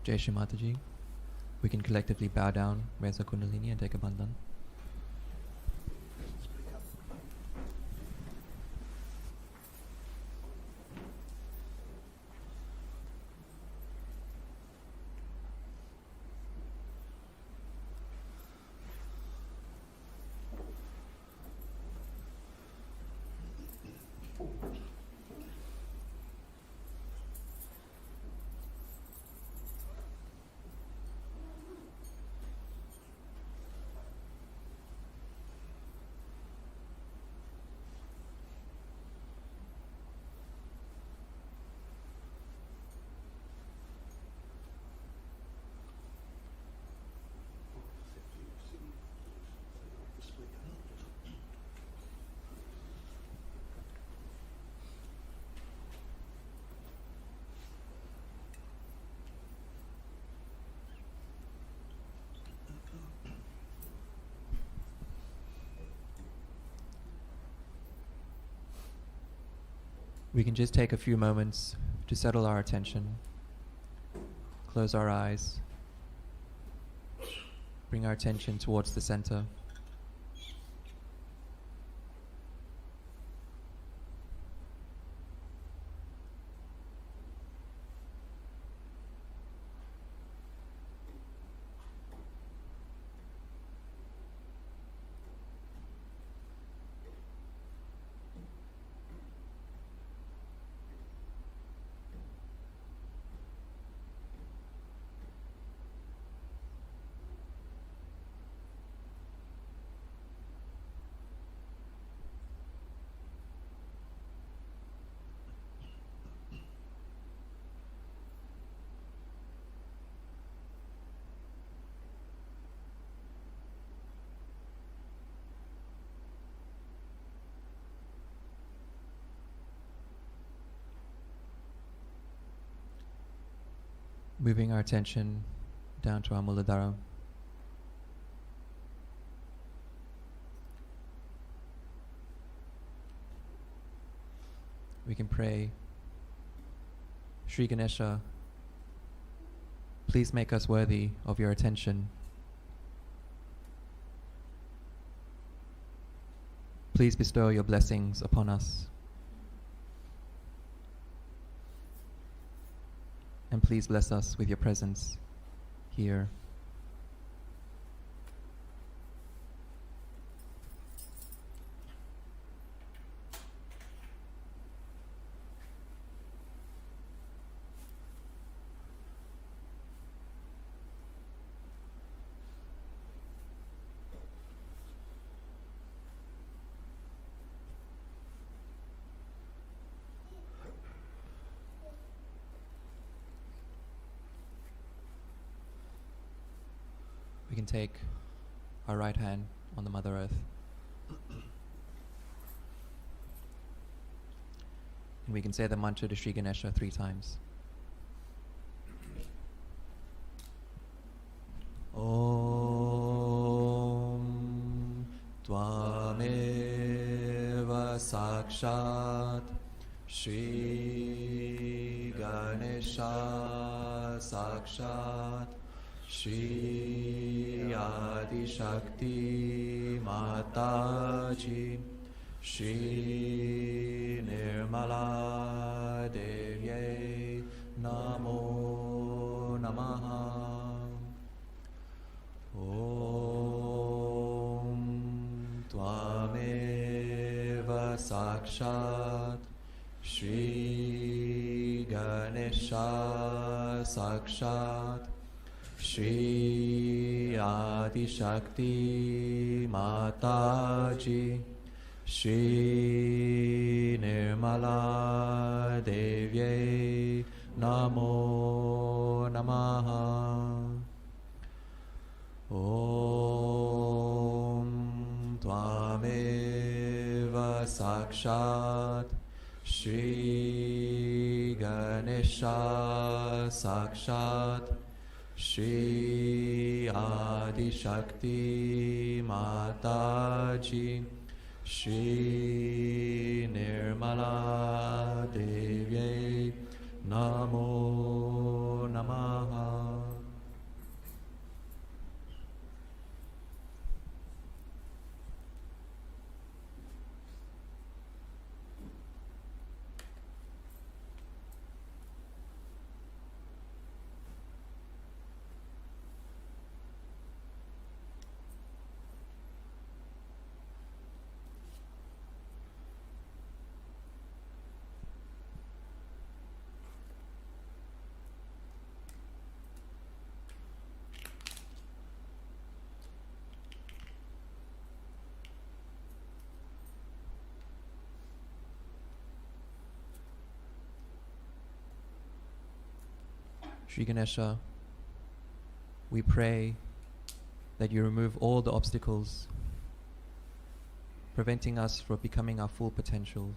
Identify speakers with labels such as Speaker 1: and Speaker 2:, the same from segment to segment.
Speaker 1: Jai Shri Mataji. We can collectively bow down, raise our kundalini and take a bandhan. We can just take a few moments to settle our attention, close our eyes, bring our attention towards the center. Moving our attention down to our Muladhara. We can pray, Shri Ganesha, please make us worthy of your attention. Please bestow your blessings upon us. And please bless us with your presence here. We can take our right hand on the Mother Earth and we can say the mantra to Shri Ganesha 3 times. Om Tvameva Sakshat Shri Ganesha Sakshat Shri Adi Shakti Mataji Shri Nirmala Devi Namo Namaha. Om Tvameva Sakshat Shri Ganesha Sakshat Shri Adi Shakti Mataji Shri Nirmala Devi Namo Namaha. Om Tvameva Sakshat Shri Ganesha Sakshat Shri Adi Shakti Mataji Shri Nirmala Devi Namo Namaha. Shri Ganesha, we pray that you remove all the obstacles preventing us from becoming our full potential,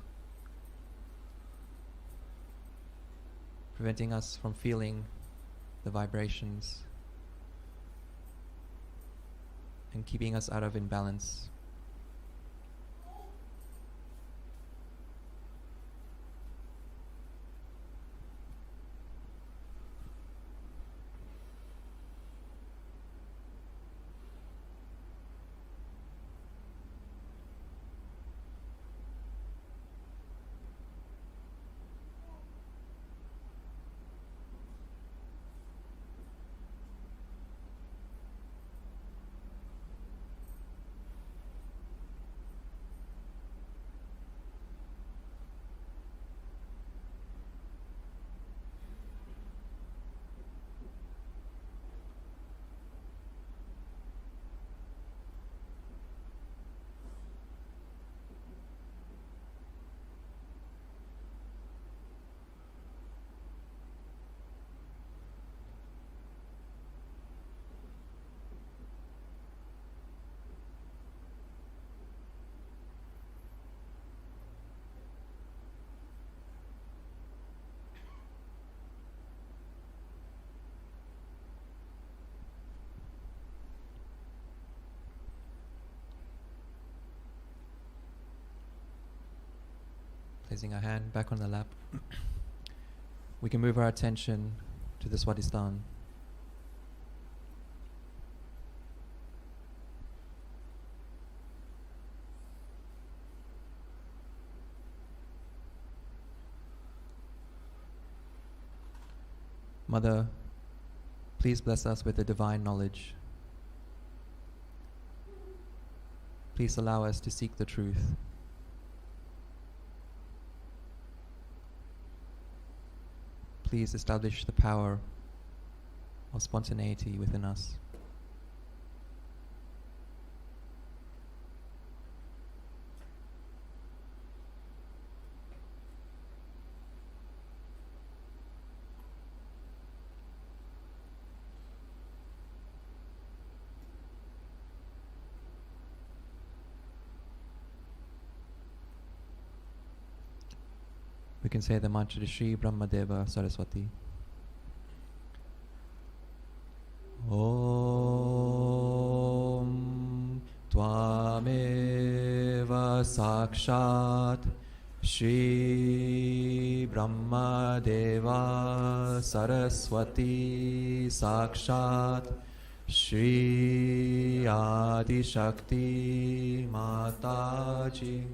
Speaker 1: preventing us from feeling the vibrations and keeping us out of imbalance. Placing our hand back on the lap, we can move our attention to the Swadhisthana. Mother, please bless us with the divine knowledge. Please allow us to seek the truth. Please establish the power of spontaneity within us. We can say the mantra to Shri Brahmadeva Saraswati. Om Tvameva Sakshat Shri Brahmadeva Saraswati Sakshat Shri Adi Shakti Mataji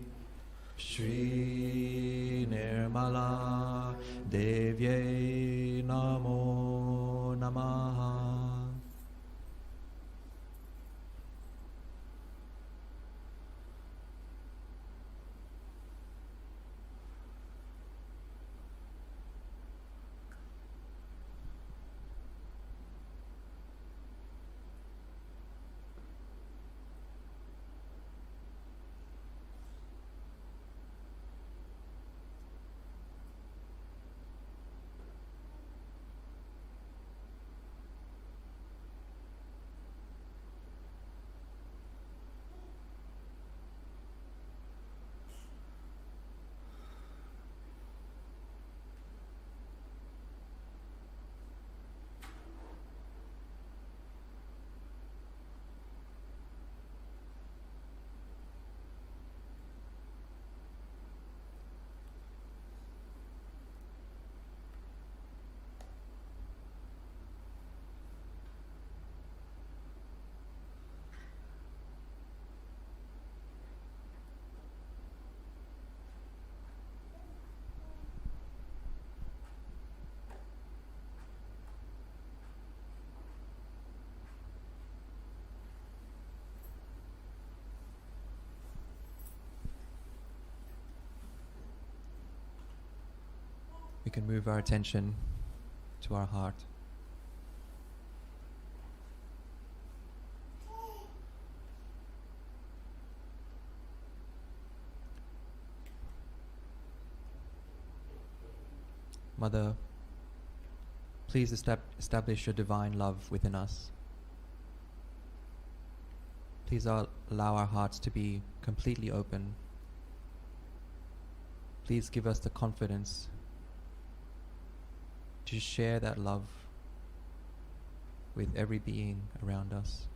Speaker 1: Shri Nirmala Devi Namo Namaha. We can move our attention to our heart. Mother, Please establish your divine love within us. Please allow our hearts to be completely open. Please give us the confidence to share that love with every being around us.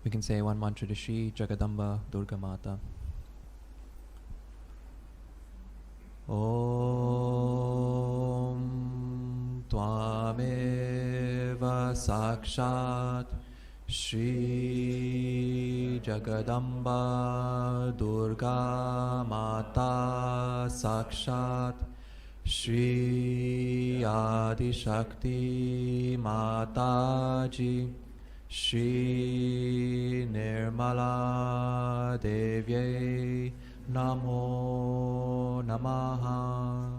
Speaker 1: We can say one mantra to Shri Jagadamba Durga Mata. Om Tvameva Sakshat Shri Jagadamba Durga Mata Sakshat Shri Adi Shakti Mataji Shri Nirmala Devi Namo Namaha.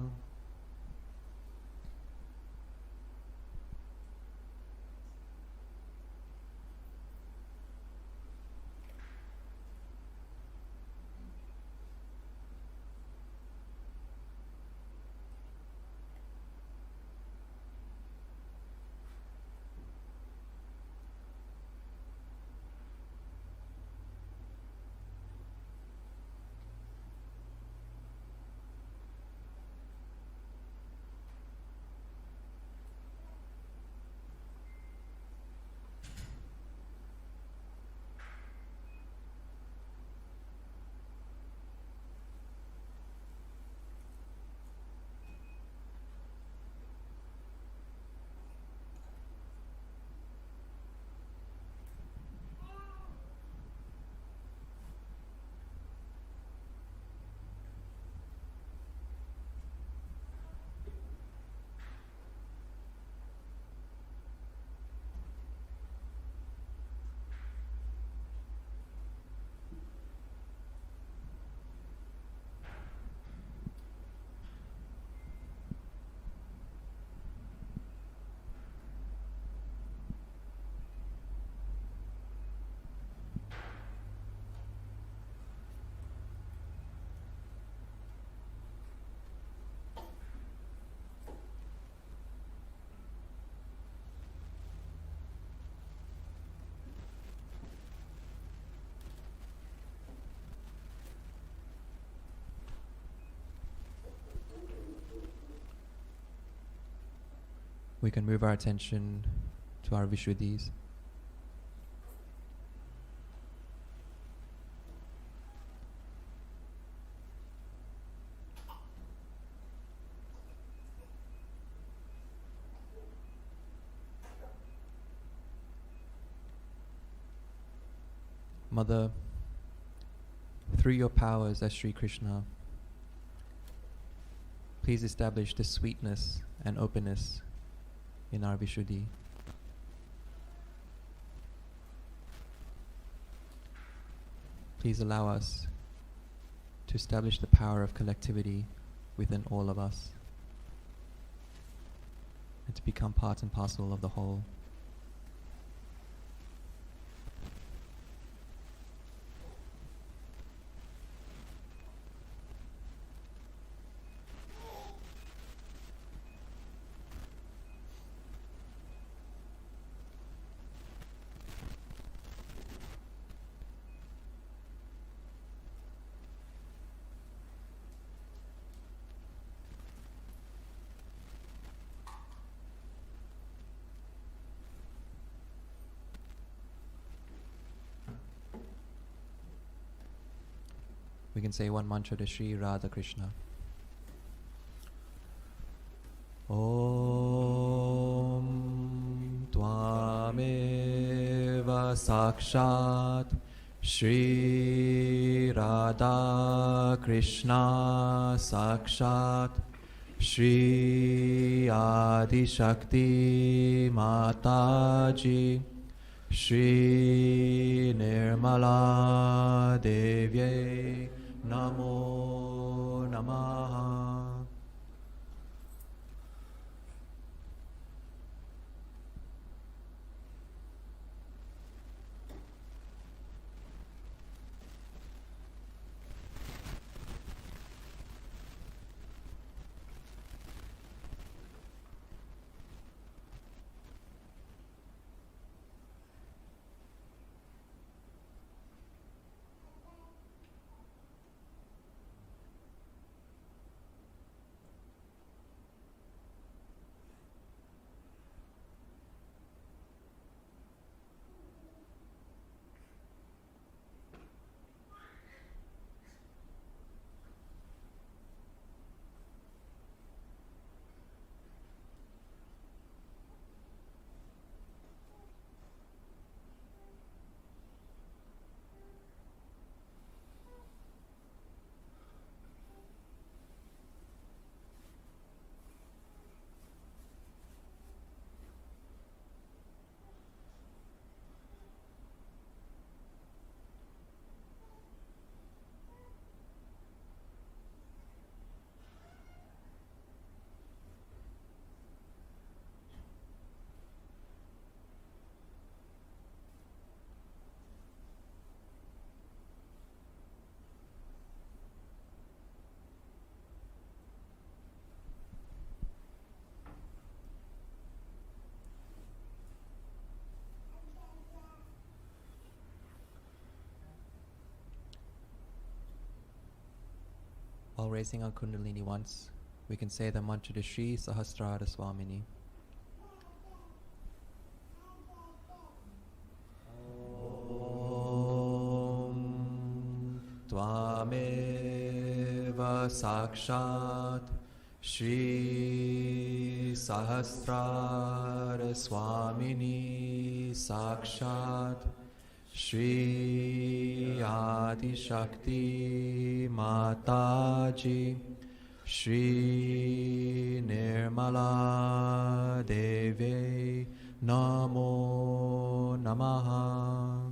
Speaker 1: We can move our attention to our Vishuddhis. Mother, through your powers as Shri Krishna, please establish the sweetness and openness in our Vishuddhi. Please allow us to establish the power of collectivity within all of us and to become part and parcel of the whole. We can say one mantra to Shri Radha Krishna. Om Tvameva Sakshat Shri Radha Krishna Sakshat Shri Adi Shakti Mataji Shri Nirmala Devi Namo Namaha. While raising our Kundalini once, we can say the mantra to Shri Sahasrara Swamini. Om Tvameva Sakshat Shri Sahasrara Swamini Sakshat Shri Adi Shakti Mataji Shri Nirmala Devi Namo Namaha.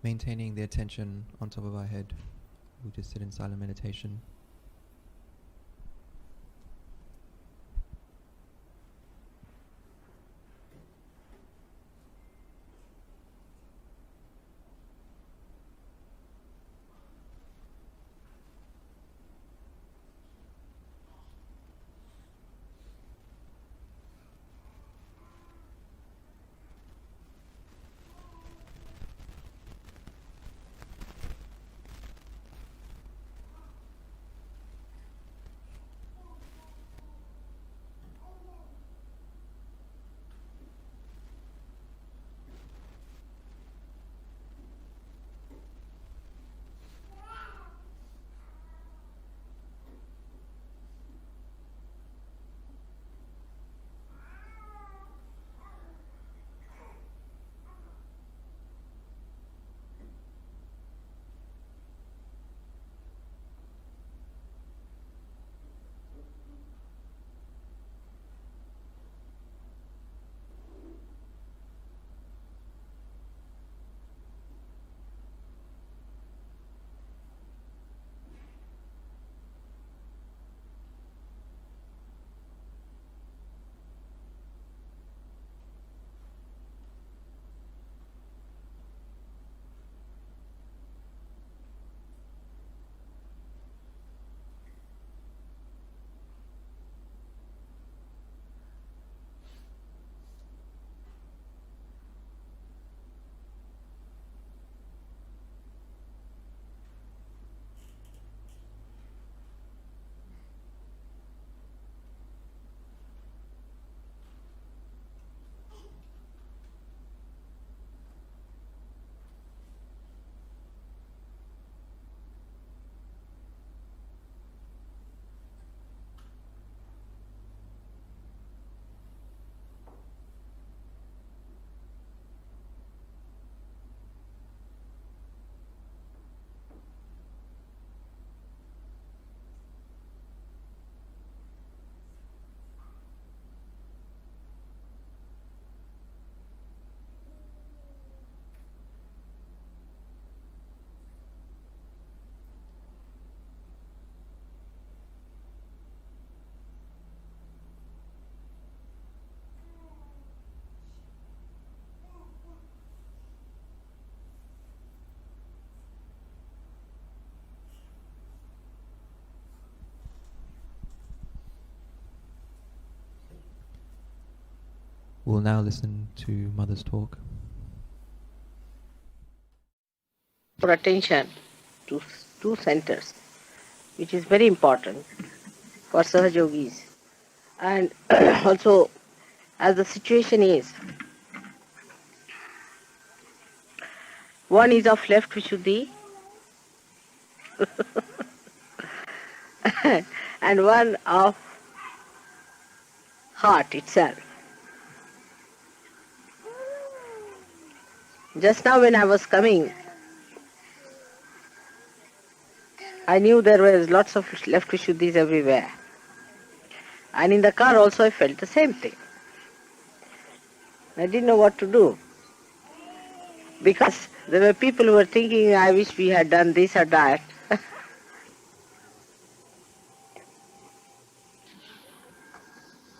Speaker 1: Maintaining the attention on top of our head, we'll just sit in silent meditation. We'll now listen to Mother's talk.
Speaker 2: For attention to two centers, which is very important for Sahajogis. And also, as the situation is, one is of left Vishuddhi and one of heart itself. Just now when I was coming, I knew there were lots of left Vishuddhis everywhere. And in the car also I felt the same thing. I didn't know what to do. Because there were people who were thinking, I wish we had done this or that.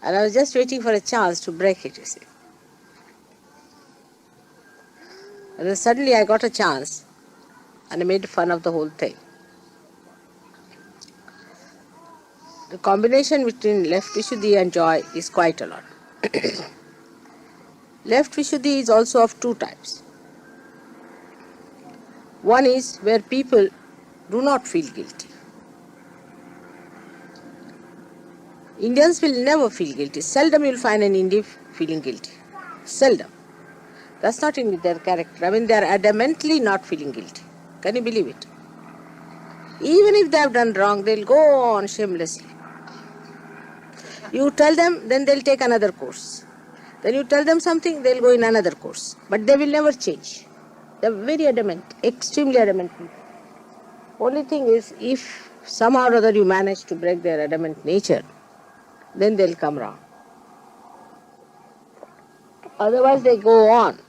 Speaker 2: And I was just waiting for a chance to break it, you see. And then suddenly I got a chance and I made fun of the whole thing. The combination between left Vishuddhi and joy is quite a lot. Left Vishuddhi is also of two types. One is where people do not feel guilty. Indians will never feel guilty. Seldom you will find an Indian feeling guilty. Seldom. That's not in their character. I mean, they are adamantly not feeling guilty. Can you believe it? Even if they have done wrong, they'll go on shamelessly. You tell them, then they'll take another course. Then you tell them something, they'll go in another course. But they will never change. They're very adamant, extremely adamant people. Only thing is, if somehow or other you manage to break their adamant nature, then they'll come round. Otherwise they go on.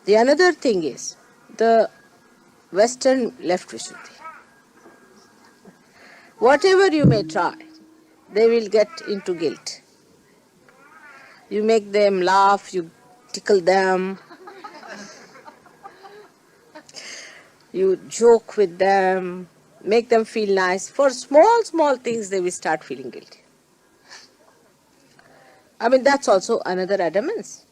Speaker 2: The another thing is the Western left Vishuddhi. Whatever you may try, they will get into guilt. You make them laugh, you tickle them, you joke with them, make them feel nice. For small things they will start feeling guilty. I mean, that's also another adamance.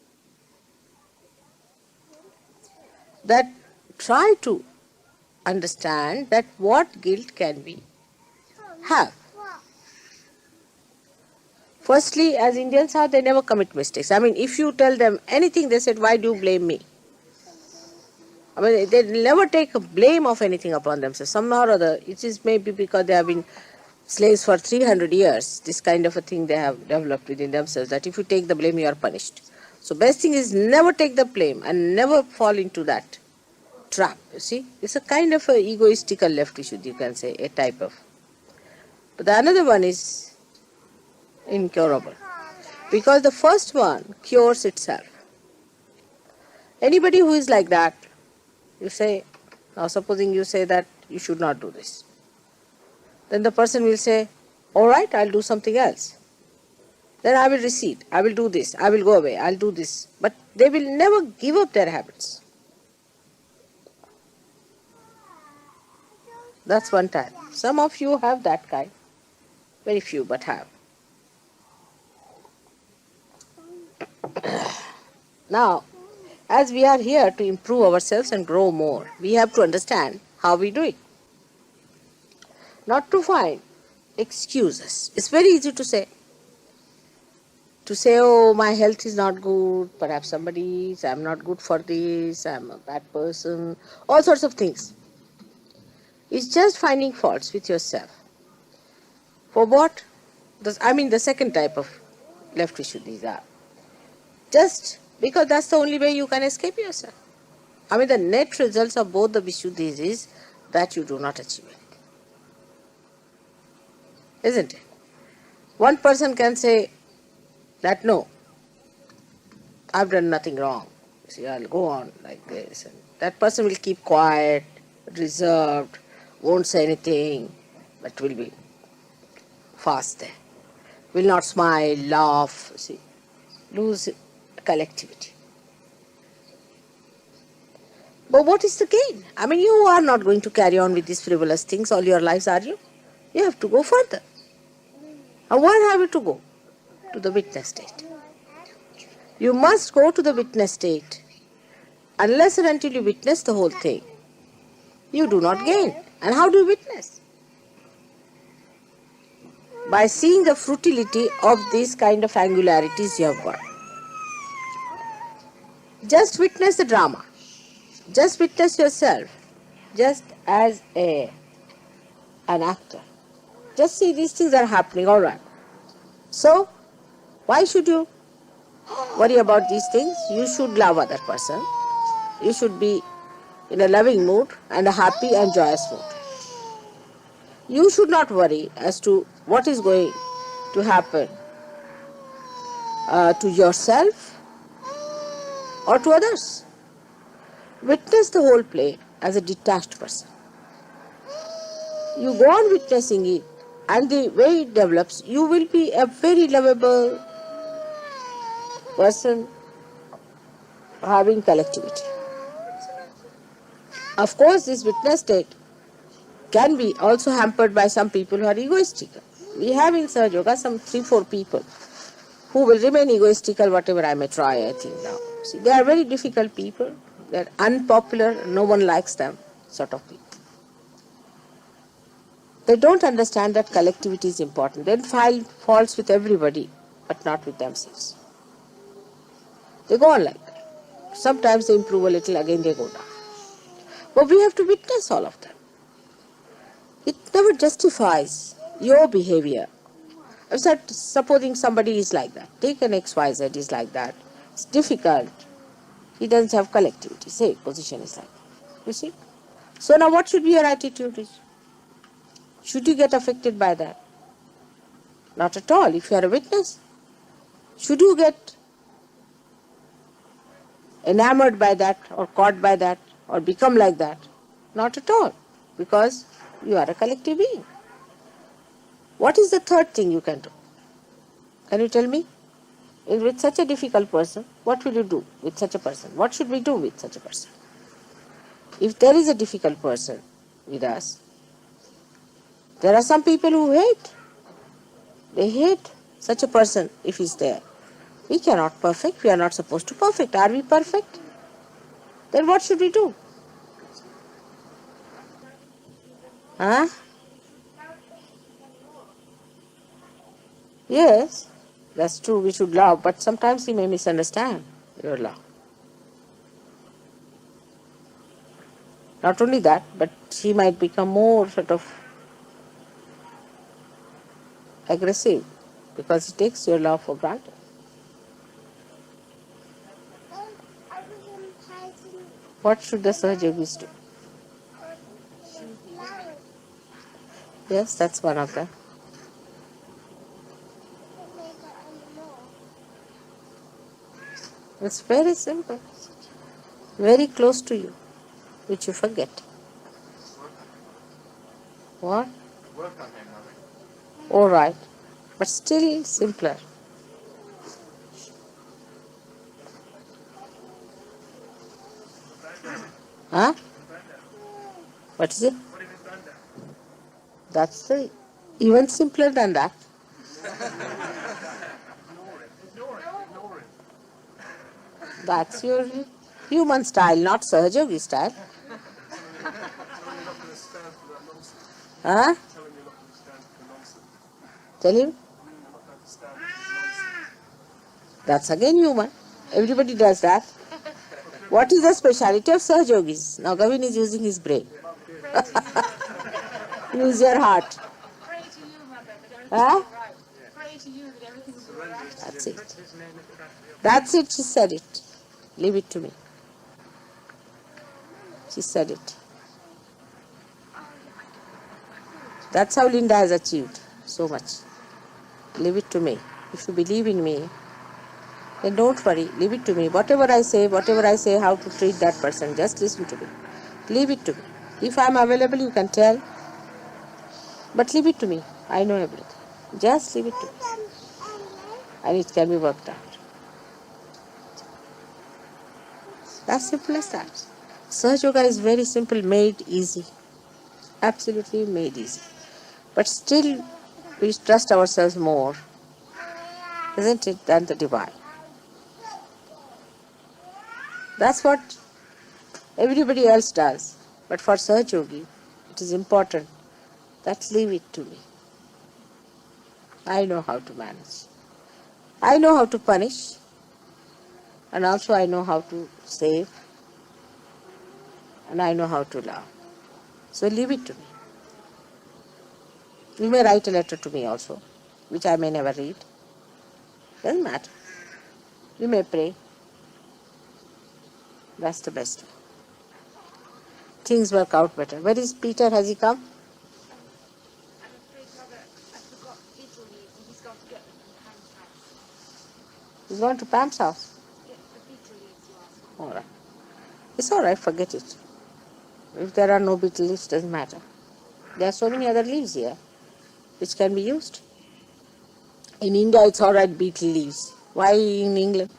Speaker 2: That try to understand that what guilt can we have. Firstly, as Indians are, they never commit mistakes. I mean, if you tell them anything, they said, why do you blame me? I mean, they never take a blame of anything upon themselves. Somehow or other, it is maybe because they have been slaves for 300 years, this kind of a thing they have developed within themselves, that if you take the blame, you are punished. So best thing is never take the blame and never fall into that trap, you see. It's a kind of a egoistical left Vishuddhi, you can say, a type of. But the another one is incurable. Because the first one cures itself. Anybody who is like that, you say, now supposing you say that you should not do this. Then the person will say, all right, I'll do something else. Then I will recede, I will do this, I will go away, I'll do this. But they will never give up their habits. That's one type. Some of you have that kind. Very few, but have. Now, as we are here to improve ourselves and grow more, we have to understand how we do it. Not to find excuses. It's very easy to say. To say, oh, my health is not good, perhaps somebody is, I'm not good for this, I'm a bad person, all sorts of things. It's just finding faults with yourself. For what? The second type of left Vishuddhis are. Just because that's the only way you can escape yourself. I mean, the net results of both the Vishuddhis is that you do not achieve it. Isn't it? One person can say that, no, I've done nothing wrong. See, I'll go on like this. And that person will keep quiet, reserved, won't say anything, but will be fast there. Will not smile, laugh, see, lose collectivity. But what is the gain? I mean, you are not going to carry on with these frivolous things all your lives, are you? You have to go further. And where have you to go? To the witness state. You must go to the witness state. Unless and until you witness the whole thing, you do not gain. And how do you witness? By seeing the futility of these kind of angularities you have got. Just witness the drama. Just witness yourself. Just as an actor. Just see these things are happening, all right. So, why should you worry about these things? You should love other person. You should be in a loving mood and a happy and joyous mood. You should not worry as to what is going to happen to yourself or to others. Witness the whole play as a detached person. You go on witnessing it, and the way it develops, you will be a very lovable person having collectivity. Of course, this witness state can be also hampered by some people who are egoistical. We have in Sahaja Yoga some 3-4 people who will remain egoistical whatever I may try, I think now. See, they are very difficult people. They are unpopular, no one likes them, sort of people. They don't understand that collectivity is important. They find faults with everybody, but not with themselves. They go on like that. Sometimes they improve a little, again they go down. But we have to witness all of them. It never justifies your behavior. Supposing somebody is like that. Take an XYZ is like that. It's difficult. He doesn't have collectivity. Say, position is like that. You see? So now what should be your attitude? Should you get affected by that? Not at all, if you are a witness. Should you get enamored by that or caught by that or become like that? Not at all, because you are a collective being. What is the third thing you can do? Can you tell me? With such a difficult person, what will you do with such a person? What should we do with such a person? If there is a difficult person with us, there are some people who hate. They hate such a person if he's there. We cannot perfect. We are not supposed to perfect. Are we perfect? Then what should we do? Huh? Yes, that's true. We should love, but sometimes he may misunderstand your love. Not only that, but he might become more sort of aggressive because he takes your love for granted. What should the Sahaja Yogis do? Yes, that's one of them. It's very simple, very close to you, which you forget. What?
Speaker 3: Work on him,
Speaker 2: All right, but still simpler. Huh? What is it? That's the even simpler than that. That's your human style, not Sahaja Yogi style. Huh? Tell him? That's again human. Everybody does that. What is the speciality of Sahaja Yogis? Now Gavin is using his brain. Use your heart.
Speaker 4: Pray to you, Mother, that everything
Speaker 2: Huh?
Speaker 4: will be right. Pray to you that everything will be right.
Speaker 2: That's it. That's it, she said it. Leave it to me. She said it. That's how Linda has achieved so much. Leave it to me. If you believe in me, then don't worry. Leave it to me. Whatever I say, how to treat that person, just listen to me. Leave it to me. If I am available, you can tell. But leave it to me. I know everything. Just leave it to me. And it can be worked out. That's simple as that. Sahaja Yoga is very simple, made easy. Absolutely made easy. But still, we trust ourselves more, isn't it, than the divine. That's what everybody else does. But for Sahaj Yogi, it is important that leave it to me. I know how to manage. I know how to punish, and also I know how to save, and I know how to love. So leave it to me. You may write a letter to me also, which I may never read. Doesn't matter. You may pray. That's the best. Things work out better. Where is Peter? Has he come?
Speaker 4: I'm afraid, Mother, I forgot beetle leaves and he's gone to get them from Pam's house.
Speaker 2: He's gone to Pam's house.
Speaker 4: Get the beetle leaves you asked.
Speaker 2: All right. It's all right, forget it. If there are no beetle leaves, doesn't matter. There are so many other leaves here which can be used. In India, it's all right, beetle leaves. Why in England?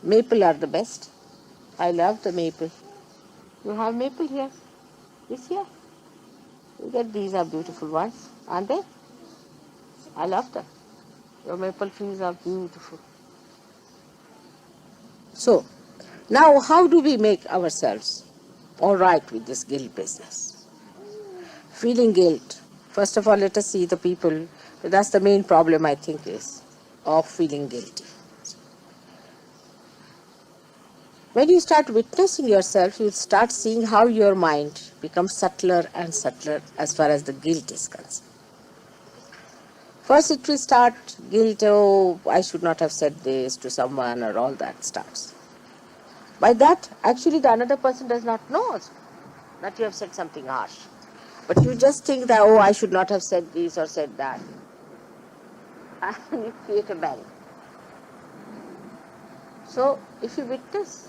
Speaker 2: Maple are the best. I love the maple. You have maple here? This here? Look at these are beautiful ones, aren't they? I love them. Your maple trees are beautiful. So, now how do we make ourselves all right with this guilt business? Feeling guilt. First of all, let us see the people. That's the main problem, I think, is of feeling guilty. When you start witnessing yourself, you'll start seeing how your mind becomes subtler and subtler as far as the guilt is concerned. First it will start guilt, oh, I should not have said this to someone, or all that starts. By that, actually the another person does not know that you have said something harsh. But you just think that, oh, I should not have said this or said that. And you create a barrier. So, if you witness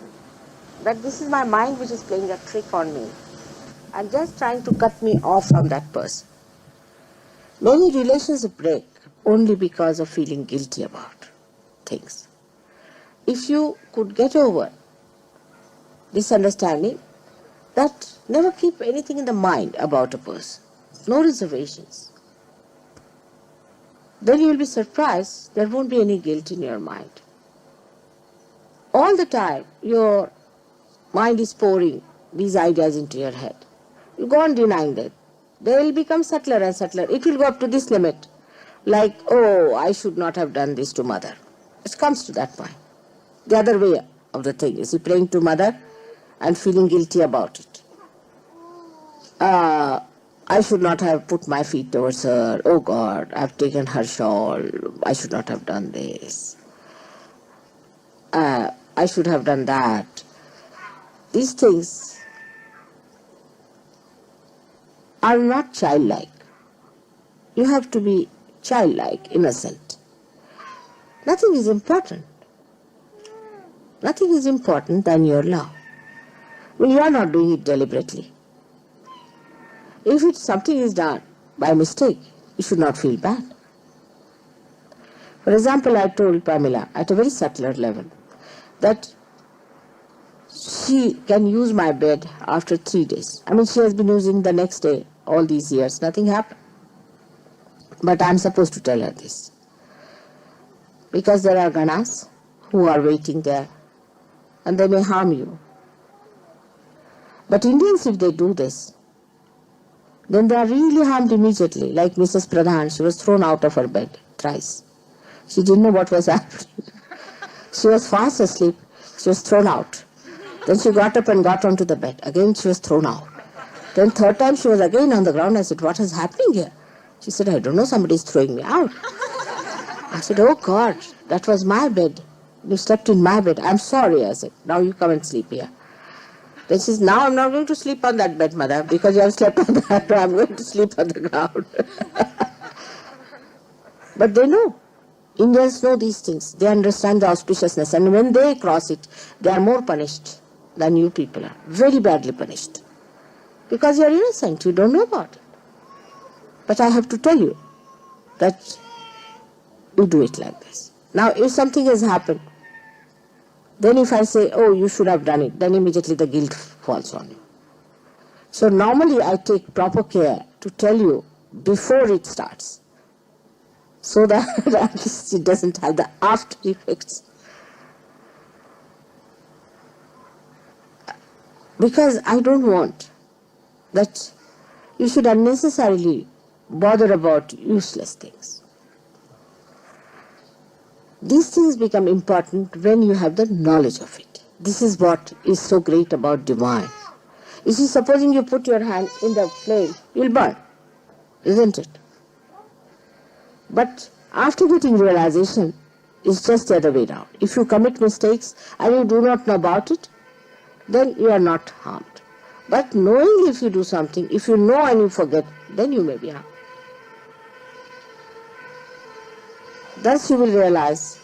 Speaker 2: that this is my mind which is playing a trick on me and just trying to cut me off from that person, many relations break only because of feeling guilty about things. If you could get over this understanding that never keep anything in the mind about a person, no reservations, then you will be surprised there won't be any guilt in your mind. All the time your mind is pouring these ideas into your head. You go on denying that. They will become subtler and subtler. It will go up to this limit. Like, oh, I should not have done this to mother. It comes to that point. The other way of the thing is praying to mother and feeling guilty about it. I should not have put my feet towards her. Oh God, I've taken her shawl. I should not have done this. I should have done that. These things are not childlike. You have to be childlike, innocent. Nothing is important. Nothing is important than your love. Well, you are not doing it deliberately. If something is done by mistake, you should not feel bad. For example, I told Pamela at a very subtler level that she can use my bed after 3 days. I mean, she has been using the next day all these years. Nothing happened. But I'm supposed to tell her this. Because there are ganas who are waiting there and they may harm you. But Indians, if they do this, then they are really harmed immediately. Like Mrs. Pradhan, she was thrown out of her bed thrice. She didn't know what was happening. She was fast asleep. She was thrown out. Then she got up and got onto the bed. Again she was thrown out. Then third time she was again on the ground. I said, what is happening here? She said, I don't know, somebody is throwing me out. I said, oh God, that was my bed. You slept in my bed. I'm sorry, I said. Now you come and sleep here. Then she says, now I'm not going to sleep on that bed, mother, because you have slept on that. I'm going to sleep on the ground. But they know. Indians know these things. They understand the auspiciousness. And when they cross it, they are more punished than you people are. Very badly punished. Because you are innocent. You don't know about it. But I have to tell you that you do it like this. Now, if something has happened, then if I say, oh, you should have done it, then immediately the guilt falls on you. So normally I take proper care to tell you before it starts. so that at least it doesn't have the after effects. Because I don't want that you should unnecessarily bother about useless things. These things become important when you have the knowledge of it. This is what is so great about divine. You see, supposing you put your hand in the flame, you'll burn, isn't it? But after getting realization, it's just the other way around. If you commit mistakes and you do not know about it, then you are not harmed. But knowing if you do something, if you know and you forget, then you may be harmed. Thus you will realize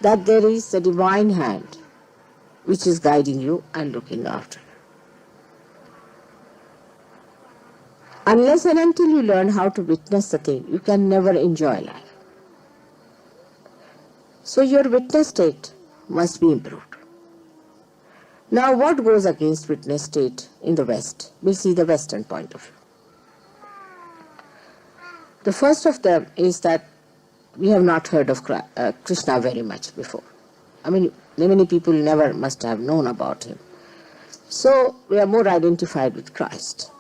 Speaker 2: that there is a divine hand which is guiding you and looking after you. Unless and until you learn how to witness the thing, you can never enjoy life. So your witness state must be improved. Now what goes against witness state in the West? We'll see the Western point of view. The first of them is that we have not heard of Krishna very much before. I mean, many people never must have known about him. So we are more identified with Christ.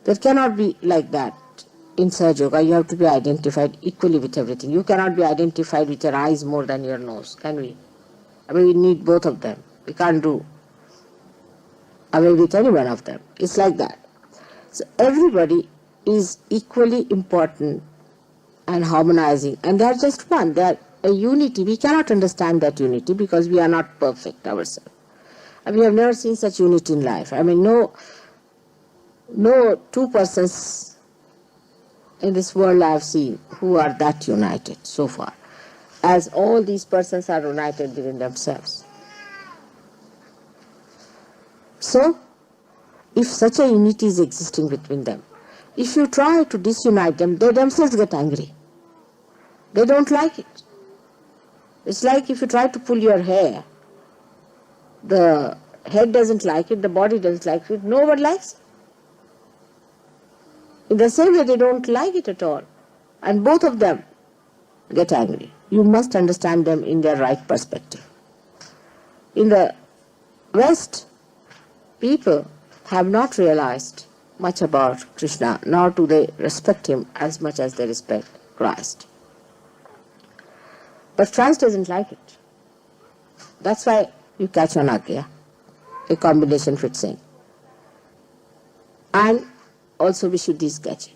Speaker 2: There cannot be like that in Sahaja Yoga. You have to be identified equally with everything. You cannot be identified with your eyes more than your nose, can we? I mean, we need both of them. We can't do away with any one of them. It's like that. So everybody is equally important and harmonizing, and they are just one. They are a unity. We cannot understand that unity because we are not perfect ourselves. And we have never seen such unity in life. I mean, no two persons in this world I have seen who are that united so far, as all these persons are united within themselves. So, if such a unity is existing between them, if you try to disunite them, they themselves get angry. They don't like it. It's like if you try to pull your hair, the head doesn't like it, the body doesn't like it, no one likes it. In the same way, they don't like it at all. And both of them get angry. You must understand them in their right perspective. In the West, people have not realized much about Krishna, nor do they respect him as much as they respect Christ. But Christ doesn't like it. That's why you catch on Agya, a combination fixing. And also Vishuddhi is catching.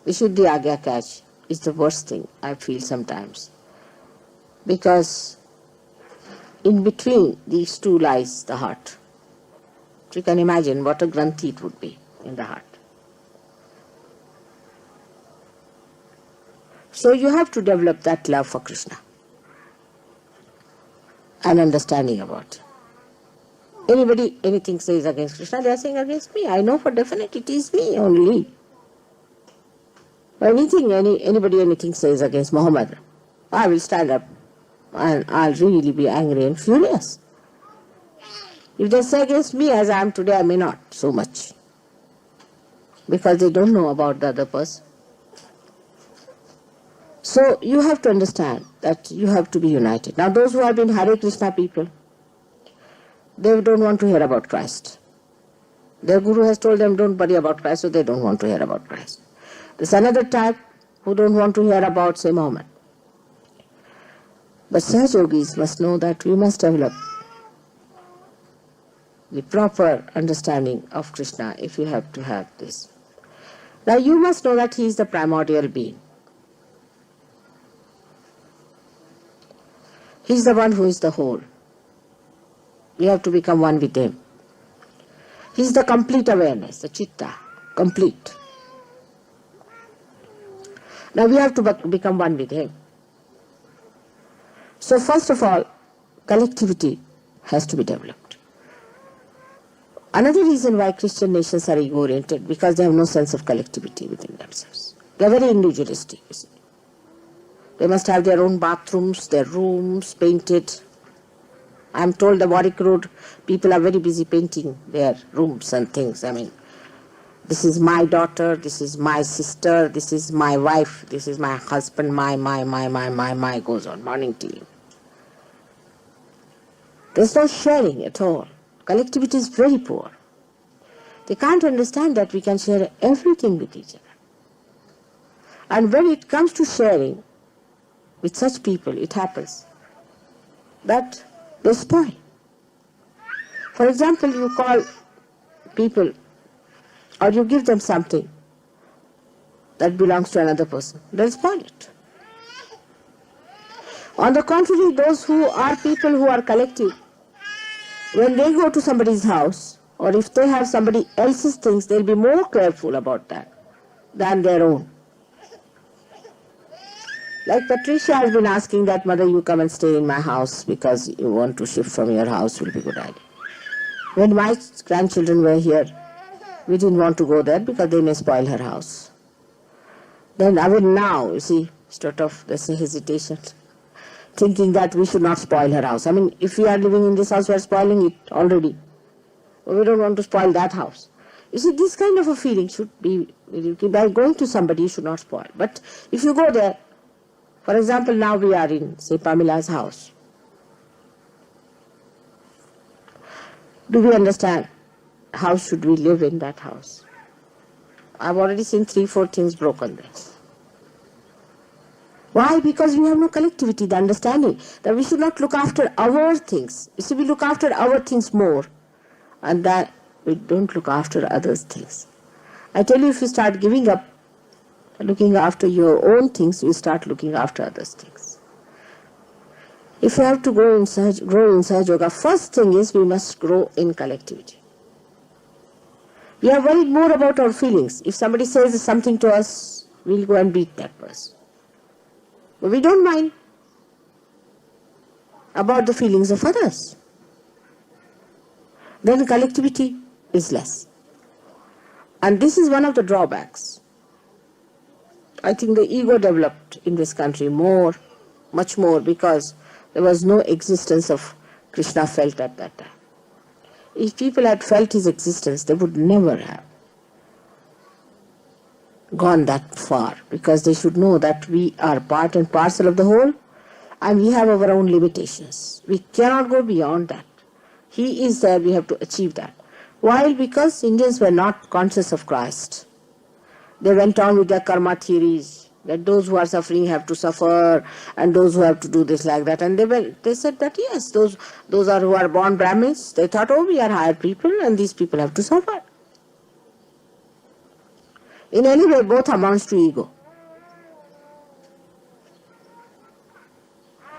Speaker 2: Vishuddhi Agya catch is the worst thing I feel sometimes. Because in between these two lies the heart. You can imagine what a granthi it would be in the heart. So you have to develop that love for Krishna and understanding about it. Anybody anything says against Krishna, they are saying against me. I know for definite it is me only. Anybody anything says against Muhammad, I will stand up and I'll really be angry and furious. If they say against me as I am today, I may not so much. Because they don't know about the other person. So you have to understand that you have to be united. Now those who have been Hare Krishna people, they don't want to hear about Christ. Their guru has told them don't worry about Christ, so they don't want to hear about Christ. There's another type who don't want to hear about, say, Muhammad. But Sahaja Yogis must know that we must develop the proper understanding of Krishna if you have to have this. Now you must know that he is the primordial being. He is the one who is the whole. We have to become one with him. He is the complete awareness, the chitta, complete. Now we have to become one with him. So first of all, collectivity has to be developed. Another reason why Christian nations are ego-oriented, because they have no sense of collectivity within themselves. They are very individualistic, you see. They must have their own bathrooms, their rooms painted. I am told the Warwick Road people are very busy painting their rooms and things. I mean, This is my daughter, this is my sister, this is my wife, this is my husband, my, goes on, morning tea. There's no sharing at all. Collectivity is very poor. They can't understand that we can share everything with each other. And when it comes to sharing with such people, it happens that they spoil. For example, you call people or you give them something that belongs to another person, they'll spoil it. On the contrary, those who are people who are collective, when they go to somebody's house, or if they have somebody else's things, they'll be more careful about that than their own. Like Patricia has been asking that, Mother, you come and stay in my house because you want to shift from your house, will be a good idea. When my grandchildren were here, we didn't want to go there because they may spoil her house. Then I will now, you see, sort of there's a hesitation, thinking that we should not spoil her house. I mean, if we are living in this house, we are spoiling it already. We don't want to spoil that house. You see, this kind of a feeling should be, by going to somebody, you should not spoil. But if you go there, for example, now we are in, say, Pamila's house. Do we understand how should we live in that house? I've already seen 3-4 things broken there. Why? Because we have no collectivity, the understanding that we should not look after our things. You see, we look after our things more, and that we don't look after others' things. I tell you, if you start giving up looking after your own things, you start looking after others' things. If you have to grow in Sahaja Yoga, first thing is we must grow in collectivity. We are worried more about our feelings. If somebody says something to us, we'll go and beat that person. But we don't mind about the feelings of others. Then collectivity is less. And this is one of the drawbacks. I think the ego developed in this country much more, because there was no existence of Krishna felt at that time. If people had felt his existence, they would never have gone that far, because they should know that we are part and parcel of the whole, and we have our own limitations. We cannot go beyond that. He is there, we have to achieve that. Why? Because Indians were not conscious of Christ. They went on with their karma theories, that those who are suffering have to suffer, and those who have to do this like that. And they said that yes, those are who are born Brahmins. They thought, oh, we are higher people, and these people have to suffer. In any way, both amounts to ego.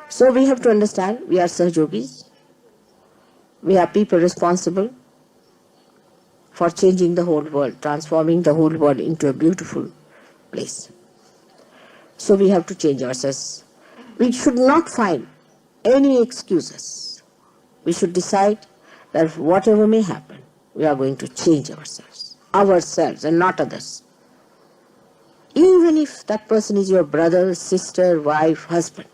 Speaker 2: So we have to understand, we are Sahajogis. We are people responsible for changing the whole world, transforming the whole world into a beautiful place. So we have to change ourselves. We should not find any excuses. We should decide that whatever may happen, we are going to change ourselves and not others. Even if that person is your brother, sister, wife, husband,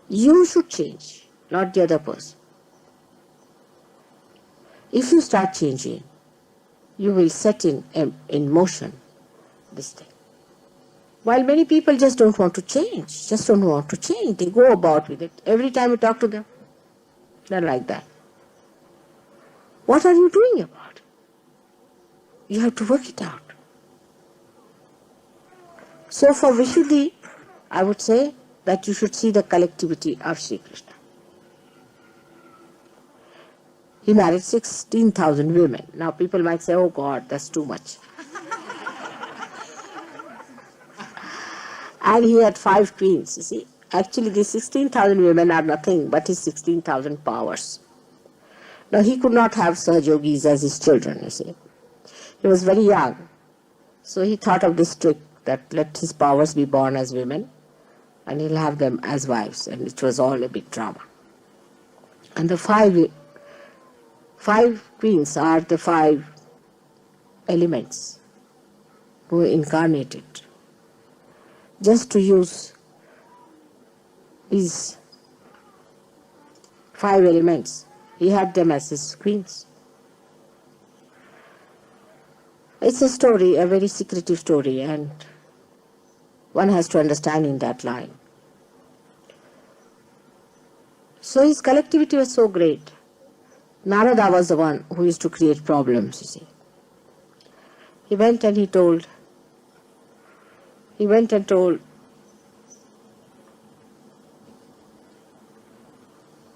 Speaker 2: you should change, not the other person. If you start changing, you will set in motion this thing. While many people just don't want to change, they go about with it. Every time you talk to them, they're like that. What are you doing about it? You have to work it out. So for Vishuddhi, I would say that you should see the collectivity of Shri Krishna. He married 16,000 women. Now people might say, oh God, that's too much. And he had 5 queens, you see. Actually, these 16,000 women are nothing but his 16,000 powers. Now, he could not have Sahajogis as his children, you see. He was very young. So he thought of this trick that let his powers be born as women and he'll have them as wives. And it was all a big drama. And the 5 queens are the 5 elements who were incarnated. Just to use these 5 elements, he had them as his queens. It's a story, a very secretive story, and one has to understand in that line. So his collectivity was so great. Narada was the one who used to create problems, you see. He went and told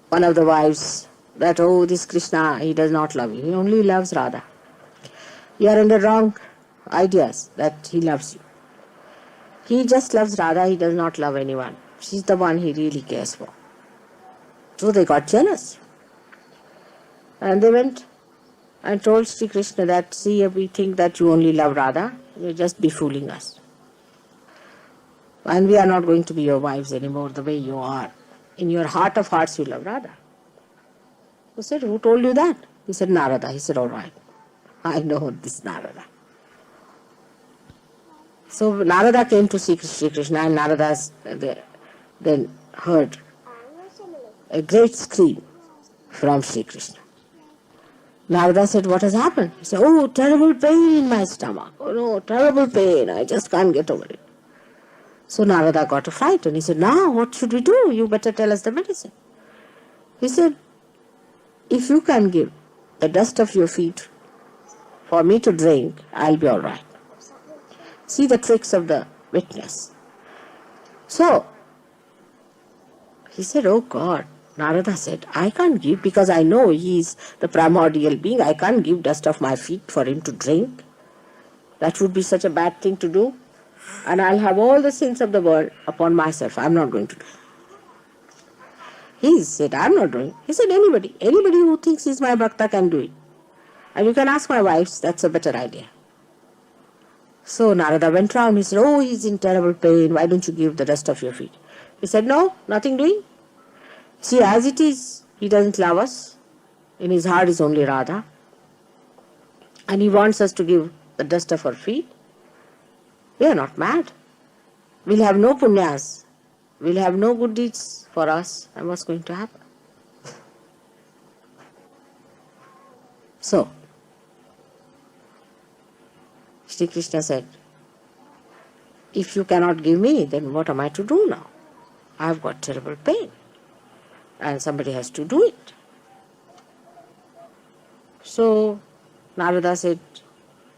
Speaker 2: one of the wives that, oh, this Krishna, he does not love you. He only loves Radha. You are under wrong ideas that he loves you. He just loves Radha, he does not love anyone. She's the one he really cares for. So they got jealous. And they went and told Shri Krishna that, see, we think that you only love Radha, you're just befooling us. And we are not going to be your wives anymore the way you are. In your heart of hearts you love Radha. He said, who told you that? He said, Narada. He said, all right, I know this Narada. So Narada came to see Shri Krishna, and Narada then heard a great scream from Shri Krishna. Narada said, what has happened? He said, oh, terrible pain in my stomach. Oh no, terrible pain. I just can't get over it. So Narada got a fright and he said, now what should we do? You better tell us the medicine. He said, if you can give the dust of your feet for me to drink, I'll be all right. See the tricks of the witness. So he said, oh God. Narada said, I can't give, because I know he is the primordial being. I can't give dust of my feet for him to drink. That would be such a bad thing to do. And I'll have all the sins of the world upon myself. I'm not going to do it. He said, I'm not doing it. He said, anybody who thinks he's my bhakta can do it. And you can ask my wives, that's a better idea. So Narada went round. He said, oh, he's in terrible pain. Why don't you give the dust of your feet? He said, no, nothing doing. See, as it is, he doesn't love us. In his heart is only Radha. And he wants us to give the dust of our feet. We are not mad. We'll have no punyas. We'll have no good deeds for us. And what's going to happen? So, Shri Krishna said, if you cannot give me, then what am I to do now? I've got terrible pain. And somebody has to do it. So Narada said,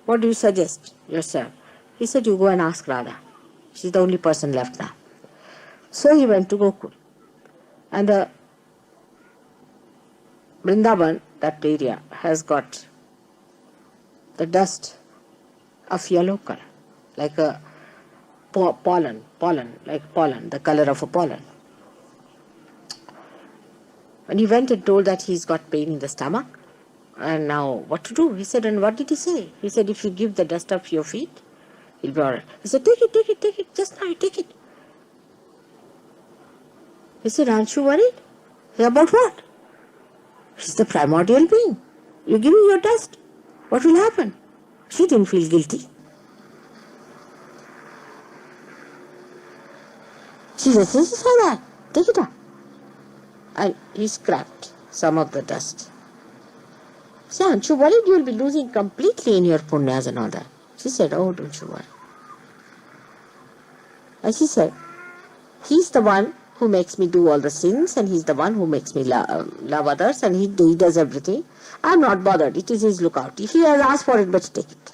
Speaker 2: what do you suggest yourself? He said, you go and ask Radha. She's the only person left now. So he went to Gokul. And the Vrindavan, that area, has got the dust of yellow color, like a pollen, the color of a pollen. And he went and told that he's got pain in the stomach. And now what to do? He said, and what did he say? He said, if you give the dust of your feet, he'll be all right. He said, take it, just now, take it. He said, aren't you worried? He said, about what? He's the primordial being. You give me your dust. What will happen? She didn't feel guilty. She said, this is all right. Take it up. And he scrapped some of the dust. He said, aren't you worried? You will be losing completely in your punyas and all that. She said, oh, don't you worry. And she said, he's the one who makes me do all the sins, and he's the one who makes me love others, and he does everything. I'm not bothered. It is his lookout. If he has asked for it, better take it.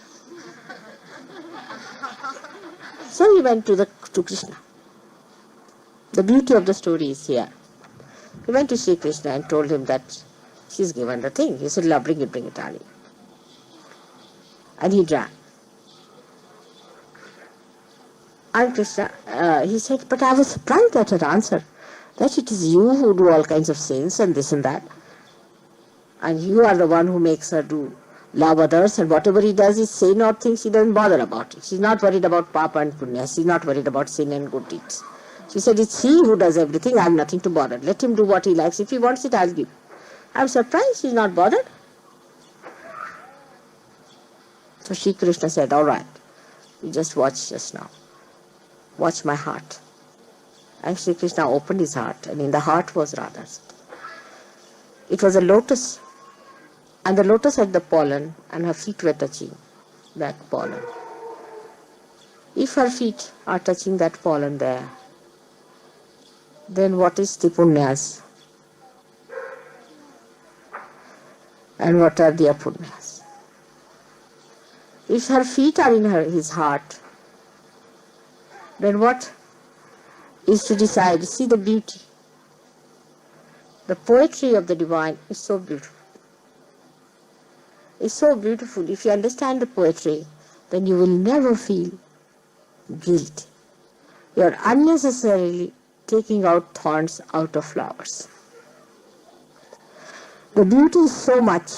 Speaker 2: So he went to Krishna. The beauty of the story is here. He went to Shri Krishna and told him that she's given the thing. He said, "La, bring it, Ali." And he drank. And Krishna, he said, but I was surprised at her answer, that it is you who do all kinds of sins and this and that. And you are the one who makes her love others, and whatever he does is sin or things, she doesn't bother about it. She's not worried about papa and punya. She's not worried about sin and good deeds. She said, it's he who does everything. I have nothing to bother. Let him do what he likes. If he wants it, I'll give. I'm surprised she's not bothered. So Shri Krishna said, all right, you just watch just now. Watch my heart. And Shri Krishna opened his heart, and in the heart was Radha's. It was a lotus, and the lotus had the pollen, and her feet were touching that pollen. If her feet are touching that pollen there, then what is the punyas? And what are the apunyas? If her feet are in his heart, then what is to decide? See the beauty. The poetry of the divine is so beautiful. It's so beautiful. If you understand the poetry, then you will never feel guilt. You are unnecessarily taking out thorns out of flowers. The beauty is so much.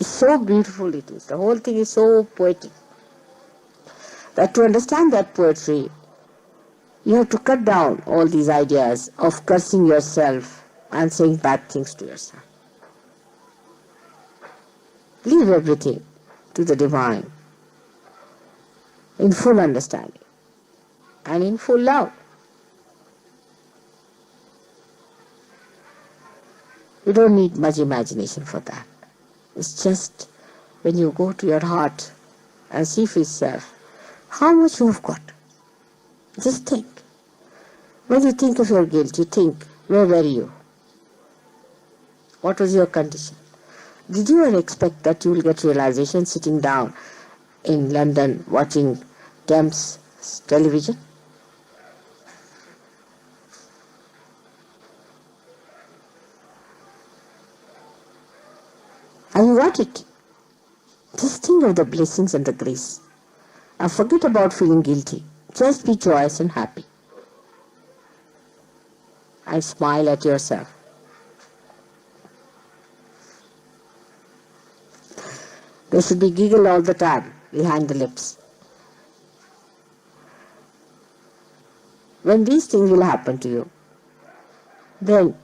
Speaker 2: It's so beautiful it is. The whole thing is so poetic that to understand that poetry, you have to cut down all these ideas of cursing yourself and saying bad things to yourself. Leave everything to the divine in full understanding and in full love. You don't need much imagination for that. It's just when you go to your heart and see for yourself how much you have got. Just think. When you think of your guilt, you think, where were you? What was your condition? Did you ever expect that you will get realization sitting down in London watching Thames television? And you got it. Just think of the blessings and the grace. And forget about feeling guilty. Just be joyous and happy. And smile at yourself. There should be giggle all the time behind the lips. When these things will happen to you, then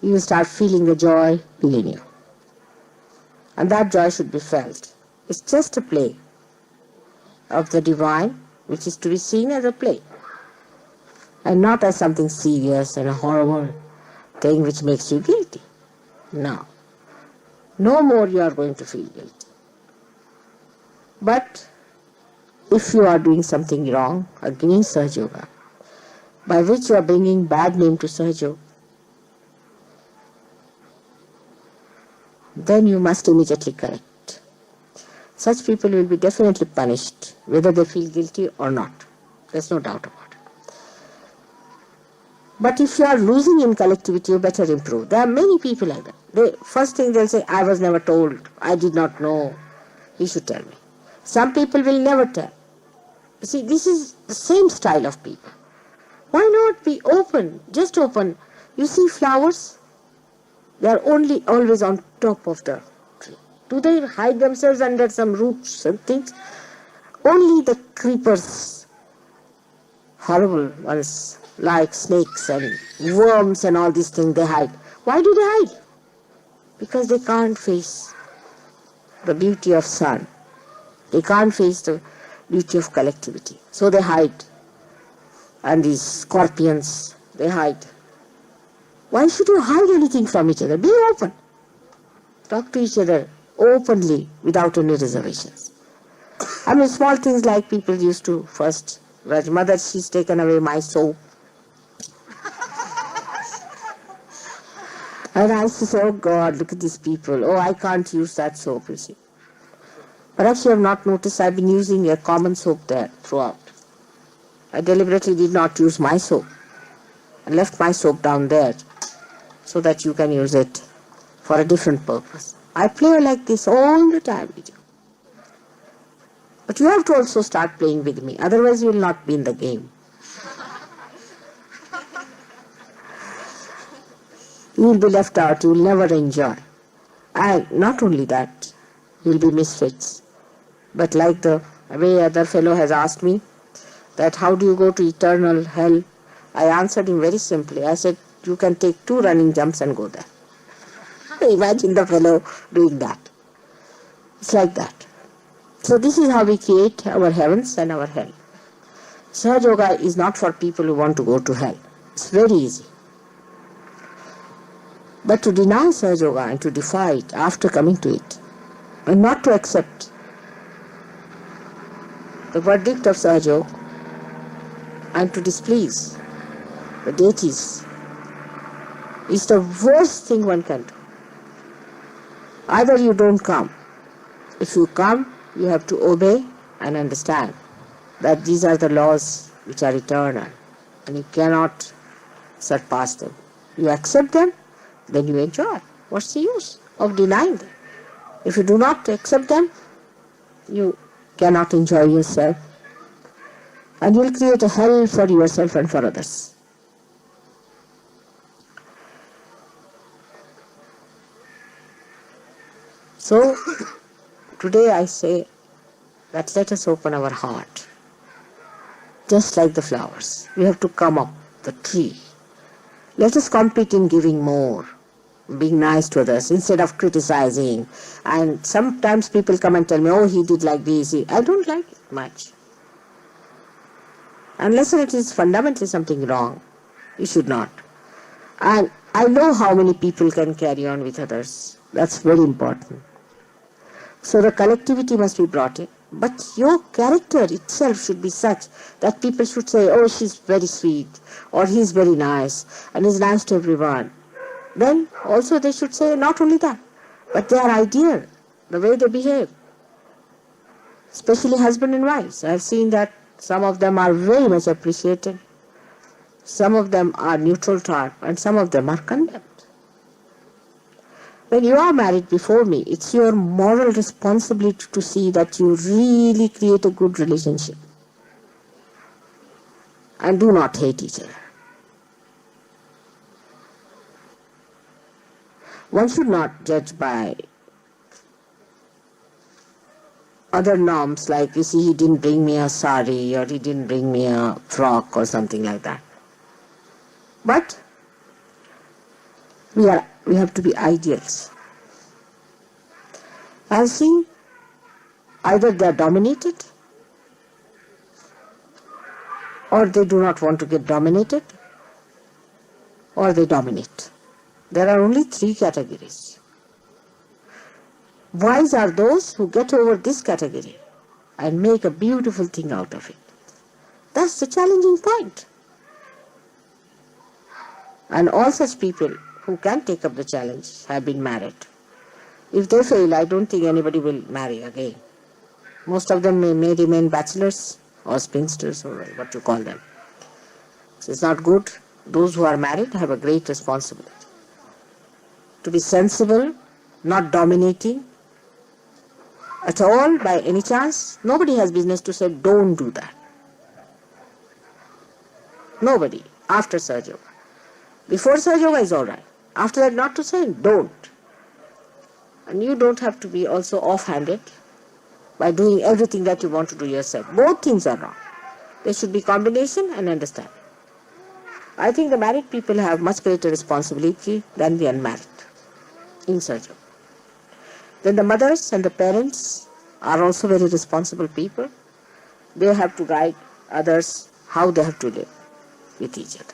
Speaker 2: you will start feeling the joy within you. And that joy should be felt. It's just a play of the divine, which is to be seen as a play, and not as something serious and a horrible thing which makes you guilty. No. No more you are going to feel guilty. But if you are doing something wrong against Sahaja Yoga, by which you are bringing bad name to Sahaja Yoga, then you must immediately correct. Such people will be definitely punished, whether they feel guilty or not. There's no doubt about it. But if you are losing in collectivity, you better improve. There are many people like that. First thing they'll say, I was never told, I did not know, you should tell me. Some people will never tell. You see, this is the same style of people. Why not be open, just open? You see flowers, they are only always on top of the tree. Do they hide themselves under some roots and things? Only the creepers, horrible ones, like snakes and worms and all these things, they hide. Why do they hide? Because they can't face the beauty of sun. They can't face the beauty of collectivity. So they hide. And these scorpions, they hide. Why should you hide anything from each other? Be open. Talk to each other openly without any reservations. I mean, small things like people used to first grudge. Mother, she's taken away my soap. And I used to say, oh God, look at these people. Oh, I can't use that soap, you see. Perhaps you have not noticed I've been using a common soap there throughout. I deliberately did not use my soap. I left my soap down there so that you can use it for a different purpose. I play like this all the time with you. But you have to also start playing with me, otherwise you will not be in the game. You will be left out, you will never enjoy. And not only that, you will be misfits. But like the way other fellow has asked me, that how do you go to eternal hell? I answered him very simply. I said, you can take 2 running jumps and go there. Imagine the fellow doing that. It's like that. So this is how we create our heavens and our hell. Sahaja Yoga is not for people who want to go to hell. It's very easy. But to deny Sahaja Yoga and to defy it after coming to it, and not to accept the verdict of Sahajog and to displease the deities is the worst thing one can do. Either you don't come. If you come, you have to obey and understand that these are the laws which are eternal and you cannot surpass them. You accept them, then you enjoy. What's the use of denying them? If you do not accept them, you cannot enjoy yourself and you will create a hell for yourself and for others. So, today I say that let us open our heart. Just like the flowers, we have to come up the tree. Let us compete in giving more, being nice to others instead of criticizing. And sometimes people come and tell me, oh, he did like this. I don't like it much. Unless it is fundamentally something wrong, you should not. And I know how many people can carry on with others. That's very important. So the collectivity must be brought in. But your character itself should be such that people should say, oh, she's very sweet, or he's very nice, and he's nice to everyone. Then also they should say not only that, but their ideal, the way they behave. Especially husband and wives. I've seen that some of them are very much appreciated, some of them are neutral type, and some of them are condemned. When you are married before me, it's your moral responsibility to see that you really create a good relationship and do not hate each other. One should not judge by other norms like, you see, he didn't bring me a sari or he didn't bring me a frock or something like that. But we have to be ideals. I've seen either they are dominated or they do not want to get dominated or they dominate. There are only three categories. Wise are those who get over this category and make a beautiful thing out of it. That's the challenging point. And all such people who can take up the challenge have been married. If they fail, I don't think anybody will marry again. Most of them may remain bachelors or spinsters or what you call them. So it's not good. Those who are married have a great responsibility. To be sensible, not dominating at all by any chance. Nobody has business to say, don't do that. Nobody. After Sahaja Yoga. Before Sahaja Yoga is all right. After that, not to say, don't. And you don't have to be also off-handed by doing everything that you want to do yourself. Both things are wrong. There should be combination and understanding. I think the married people have much greater responsibility than the unmarried in Sahaja Yoga. Then the mothers and the parents are also very responsible people. They have to guide others how they have to live with each other.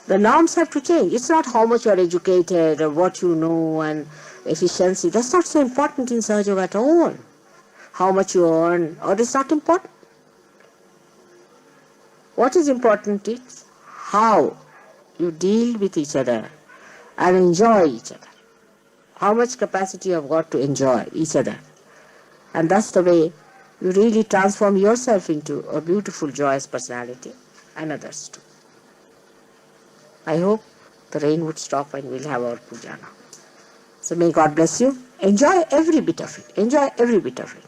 Speaker 2: The norms have to change. It's not how much you are educated or what you know and efficiency. That's not so important in Sahaja Yoga at all. How much you earn, or it's not important. What is important is how you deal with each other and enjoy each other. How much capacity you have got to enjoy each other. And that's the way you really transform yourself into a beautiful, joyous personality and others too. I hope the rain would stop and we'll have our puja now. So may God bless you. Enjoy every bit of it. Enjoy every bit of it.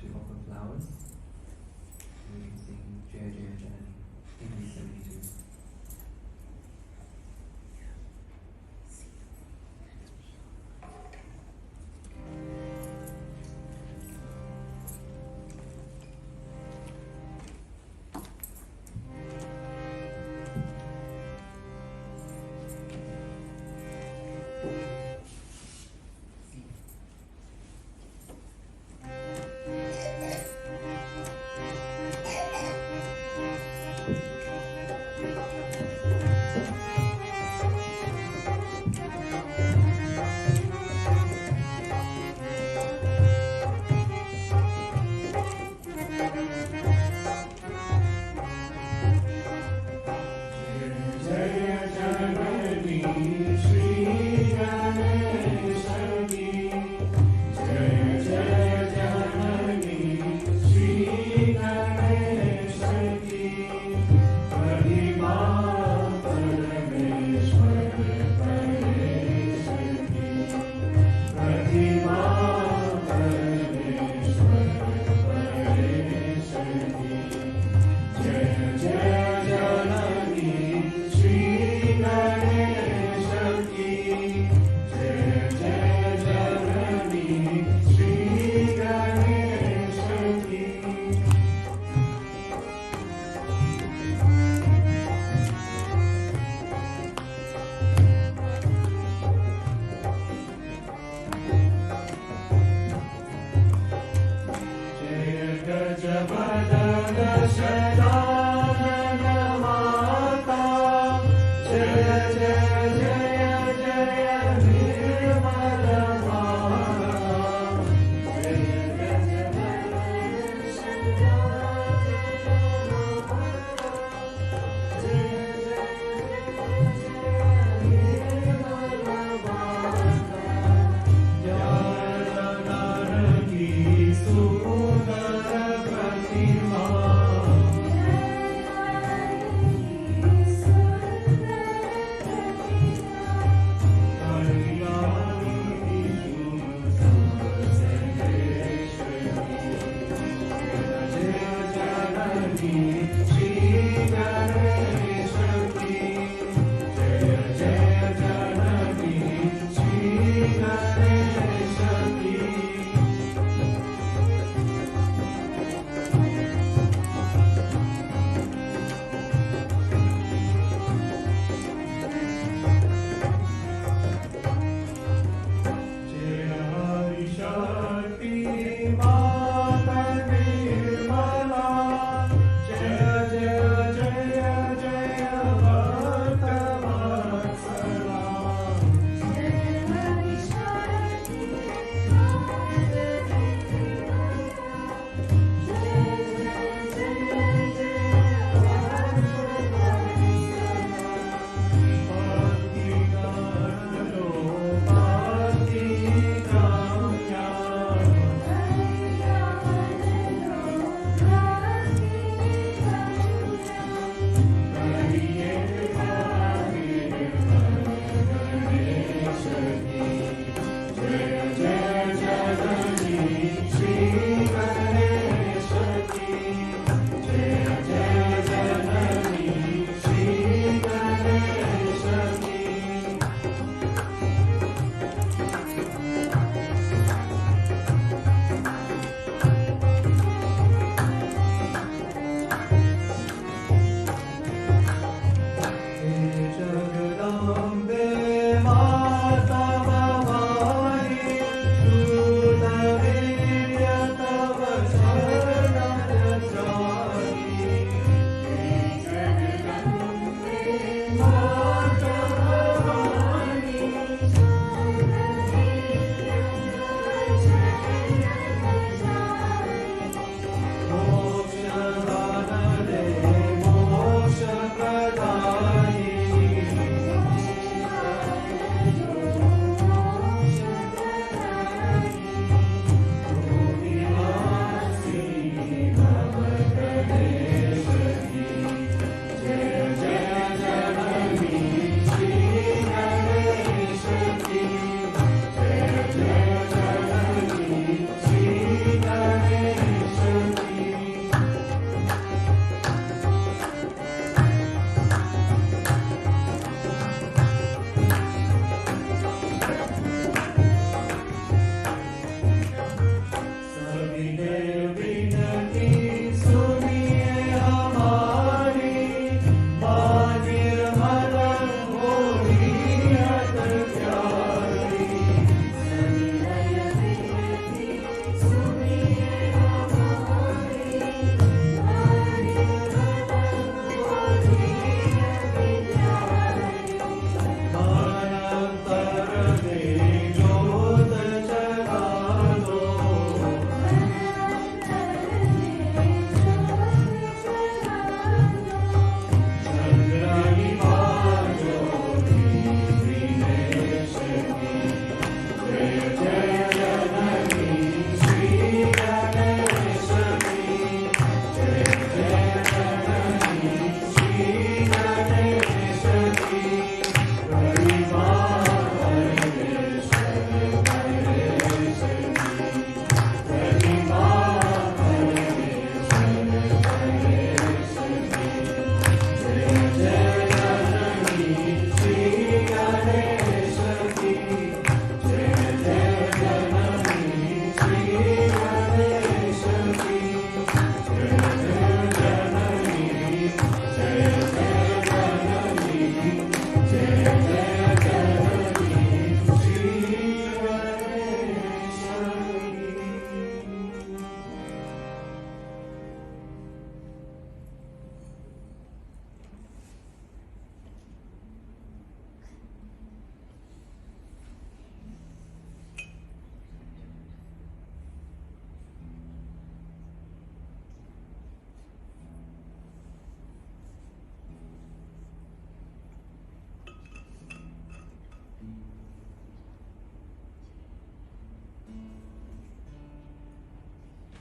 Speaker 1: to offer flowers. We can sing Jaya Jaya Janani, Hindi 72.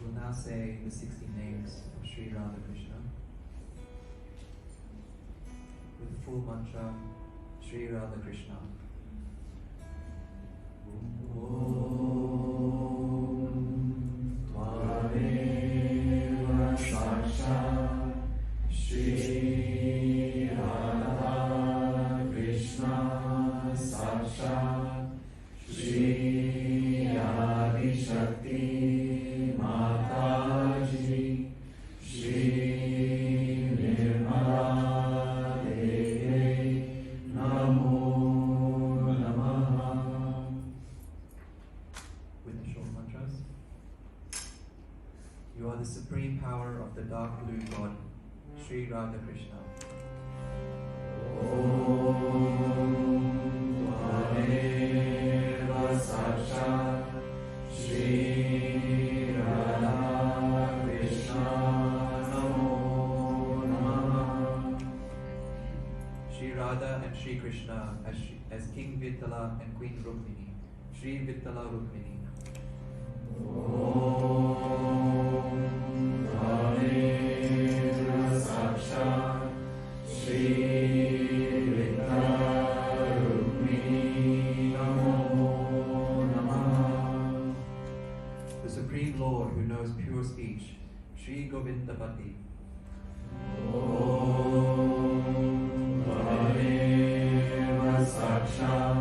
Speaker 1: We'll now say the 60 names of Sri Radha Krishna. With the full mantra, Sri Radha Krishna. Tvameva Sakshat Shri Radha Krishna Sakshat Shri Adi Shakti Mataji Shri Nirmala Devi Namo Namaha. With the short mantras. You are the supreme power of the dark blue God, Sri Radha Krishna. Tvameva Sakshat Shri Radha Krishna Namo Namaha. Shri Radha and Shri Krishna as King Vittala and Queen Rukmini, Shri Vittala Rukmini. Tvameva Sakshat Shri Vittala Rukmini Namo Namaha. The Supreme Lord who knows pure speech, Shri Govindapati. Tvameva Sakshat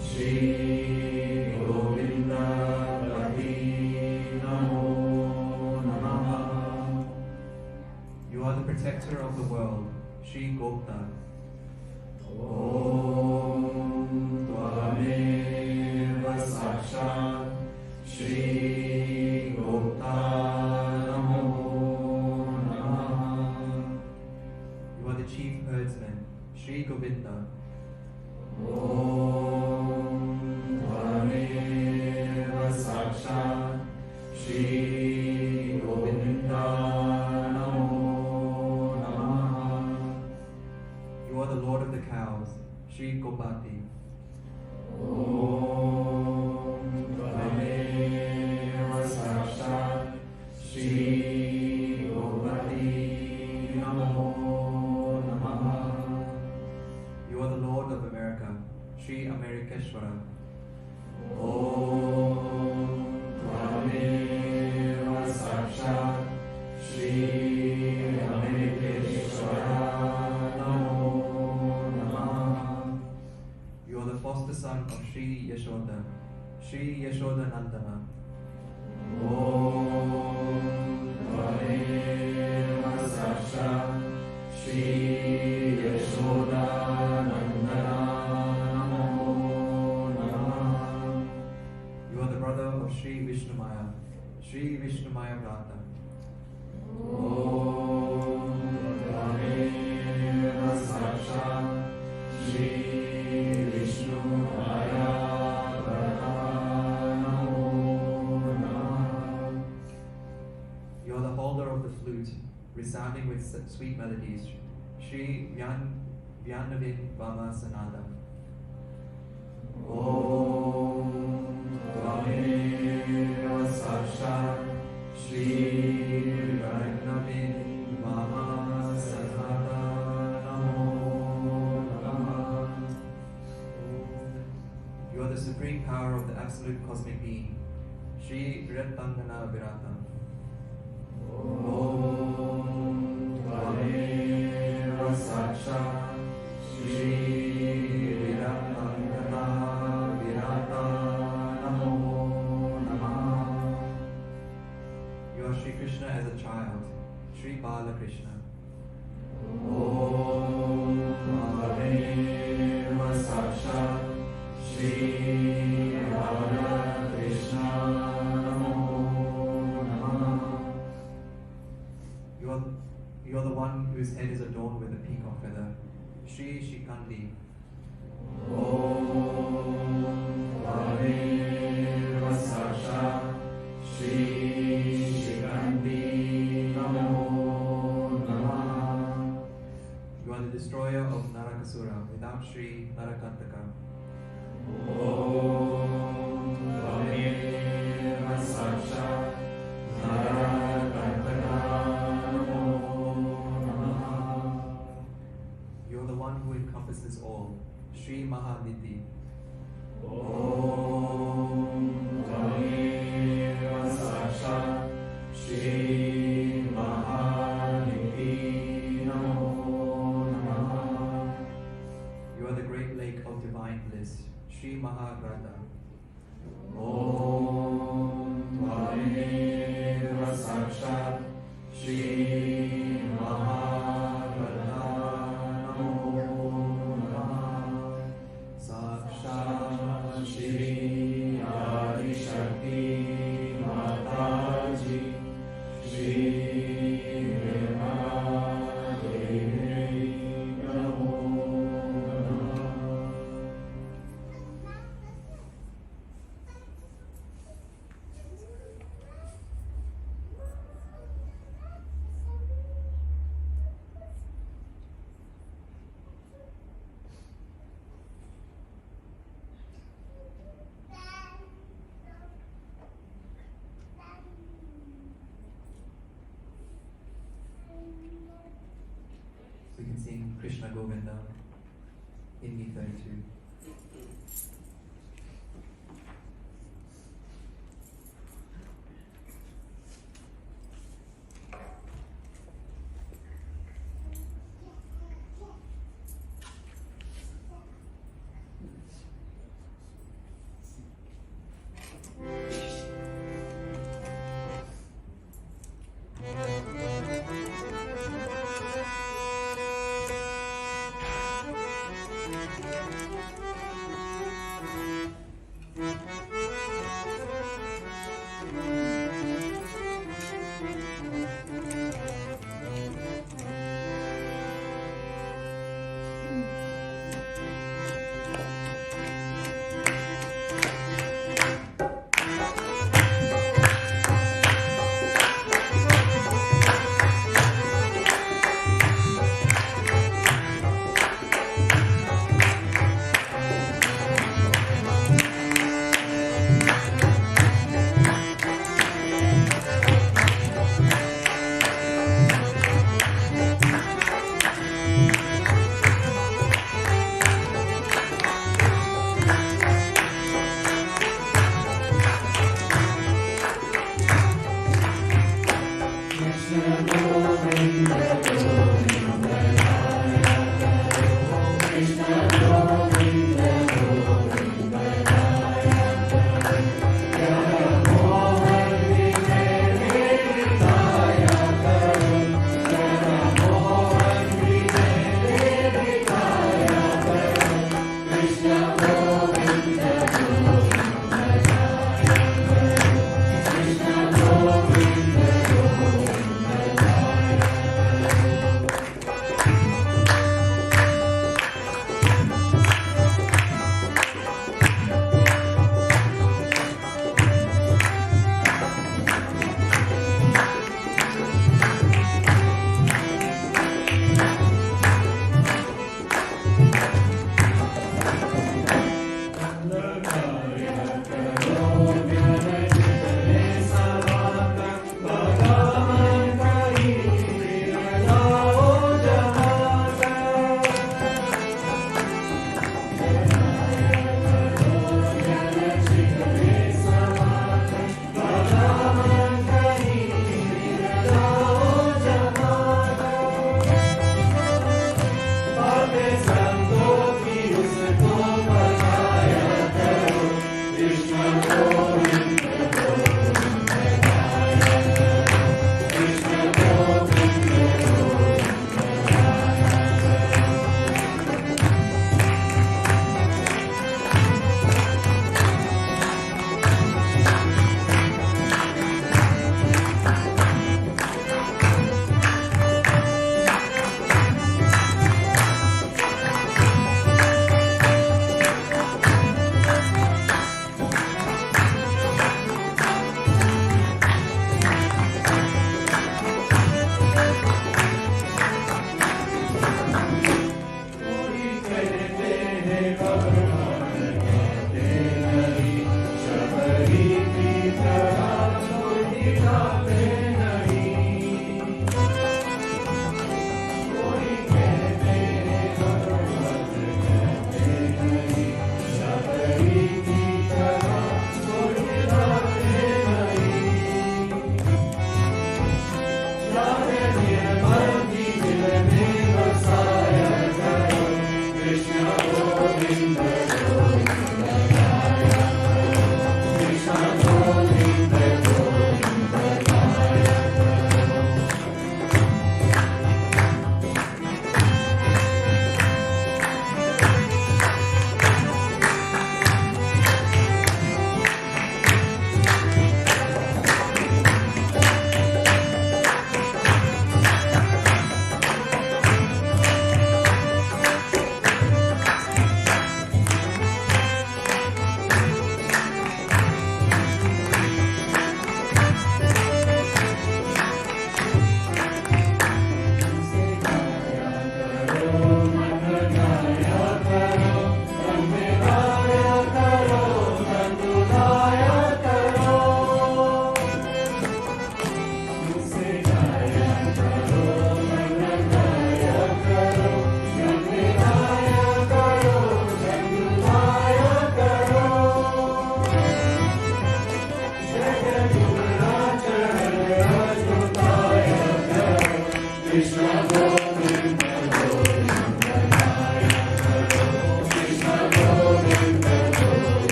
Speaker 1: Shri Govindapati Namo Namaha. You are the protector of the world, Shri Gopta. Tvameva Sakshat Shri Gopta Namo Namaha. You are the chief herdsman, Shri Govinda. Tvameva Sakshat Shri Govinda Namo Namaha. You are the Lord of the cows, Shri Gopati. Tvameva Sakshat Shri Gopati Namo Namaha. You are the Lord of America, Shri Amerikeshwara. Tvameva Sakshat Shri Amerikeshwara Namo Namaha. You are the foster son of Shri Yashoda, Shri Yashoda Nandana. Tvameva Sakshat Shri Yashoda Nandana Namo Namaha. You are the brother of Shri Vishnumaya, Shri Vishnumaya Vrata. Tvameva Sakshat Shri Vishnumaya Vrata Namo Namaha. You are the holder of the flute, resounding with sweet melodies, Shri Vyanavin Vama Sanada. Tvameva Sakshat Shri Vyanavin Vama Sanada Namo Namaha. You are the supreme power of the absolute cosmic being, Shri Riratangana Virata. Tvameva Sakshat Shri Riratangana Virata Namo Namaha. You are Shri Krishna as a child, Shri Bala Krishna. Tvameva Sakshat Shri Radha Krishna Namo Namaha. You are the one whose head is adorned with a peacock feather, Shri Shikandi. Tvameva Sakshat Shri Shikandi Namo Namaha. You are the destroyer of Narakasura without Shri Narakantaka. Tvameva Sakshat one who encompasses all, Shri Mahaniti.
Speaker 3: Om Tameva Sakshat Shri Mahaniti Namo Namaha.
Speaker 1: You are the great lake of divine bliss, Shri Mahagrata.
Speaker 3: Om Tameva Sakshat Shri Mahagrata Namo Namaha. Sakshat Shri Adi Shakti Mataji Shri Nirmala Devi Namo Namaha.
Speaker 1: We can sing Krishna Govinda, Hindi 32.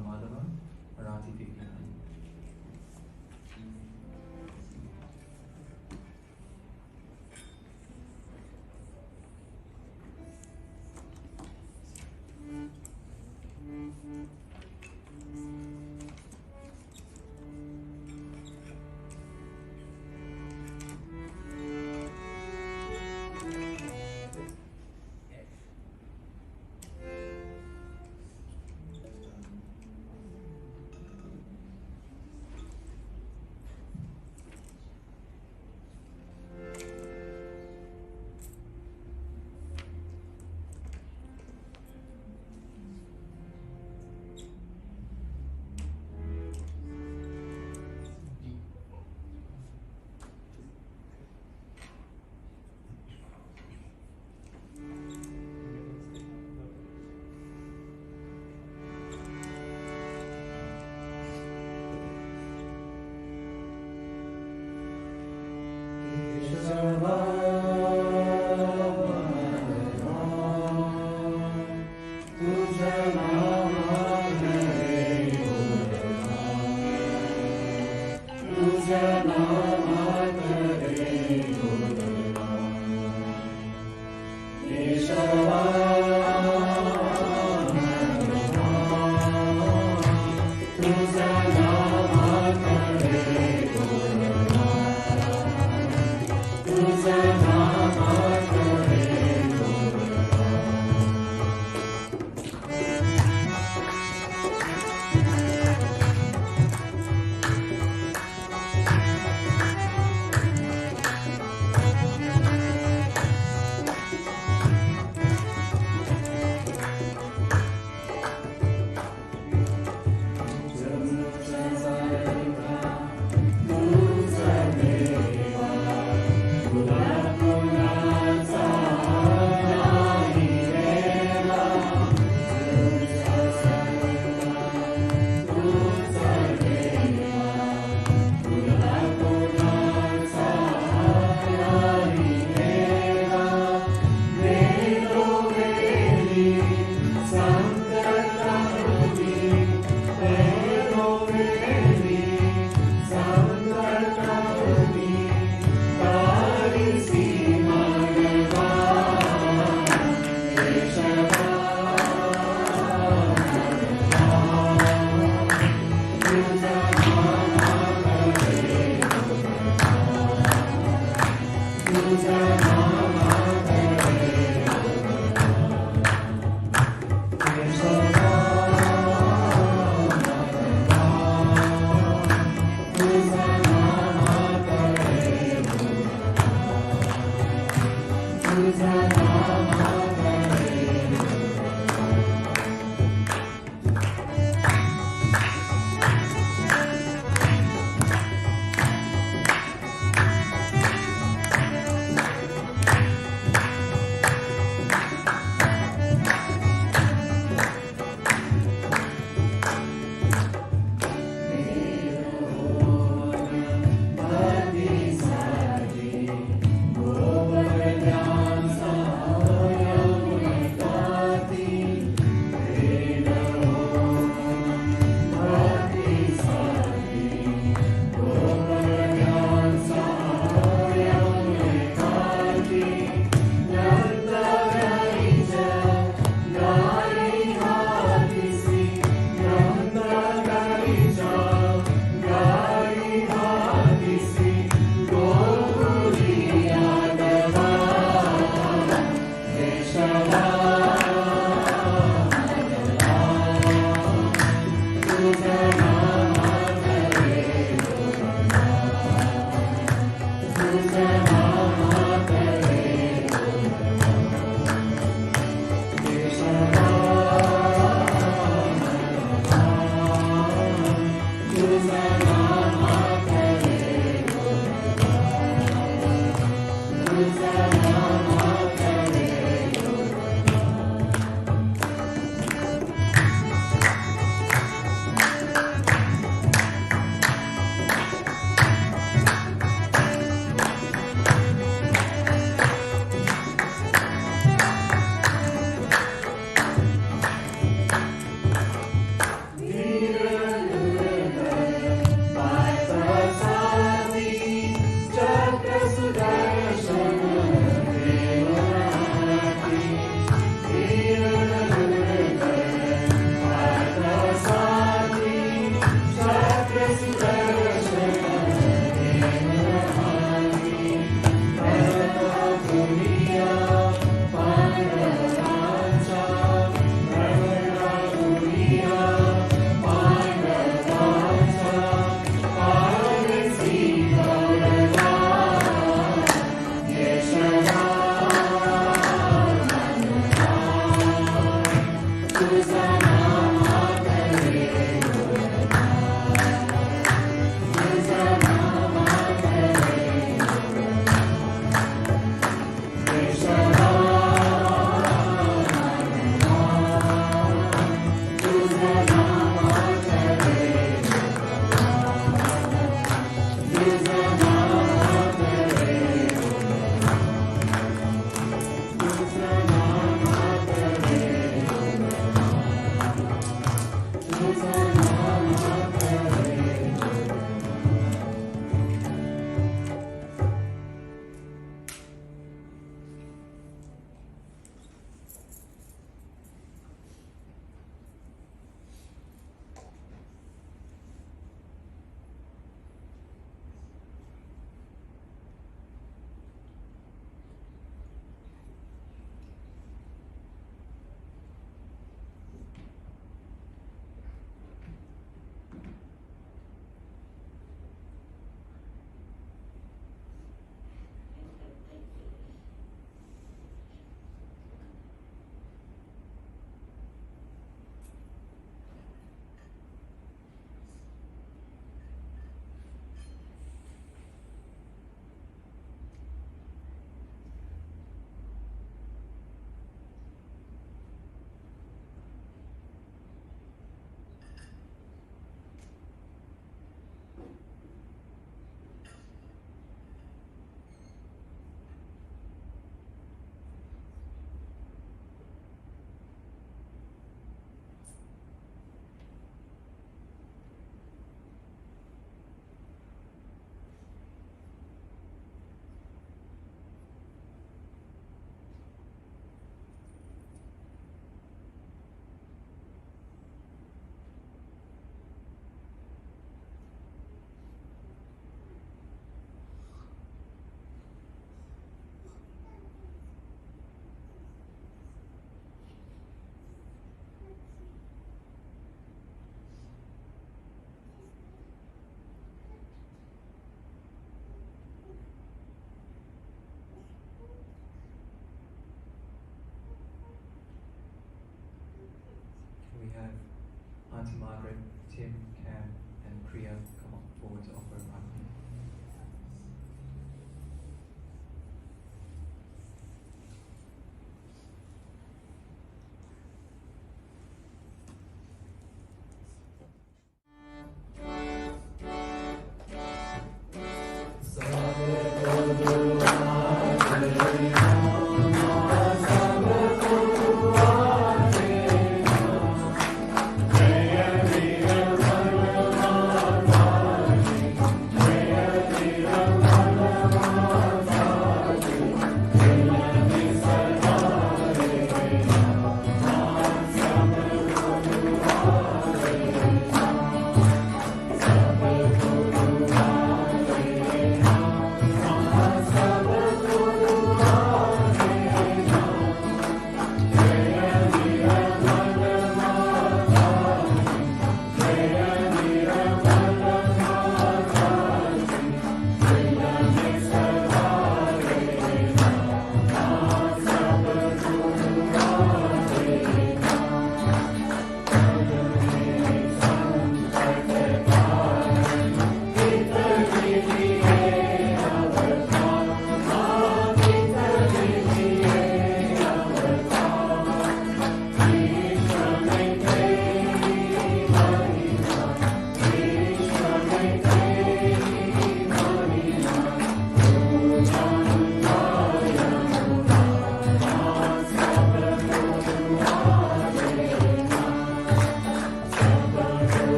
Speaker 1: Madhava, Marathi 59.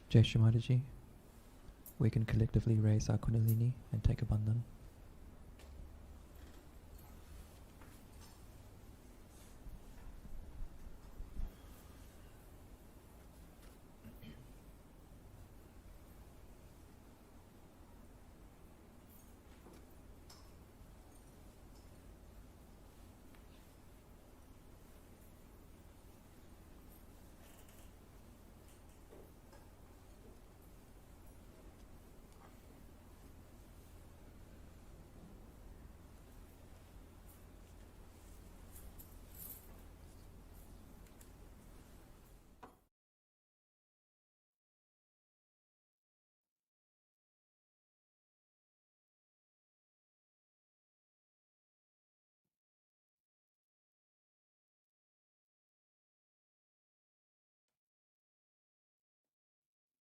Speaker 1: Jai Shri Mataji. We can collectively raise our Kundalini and take a bandhan.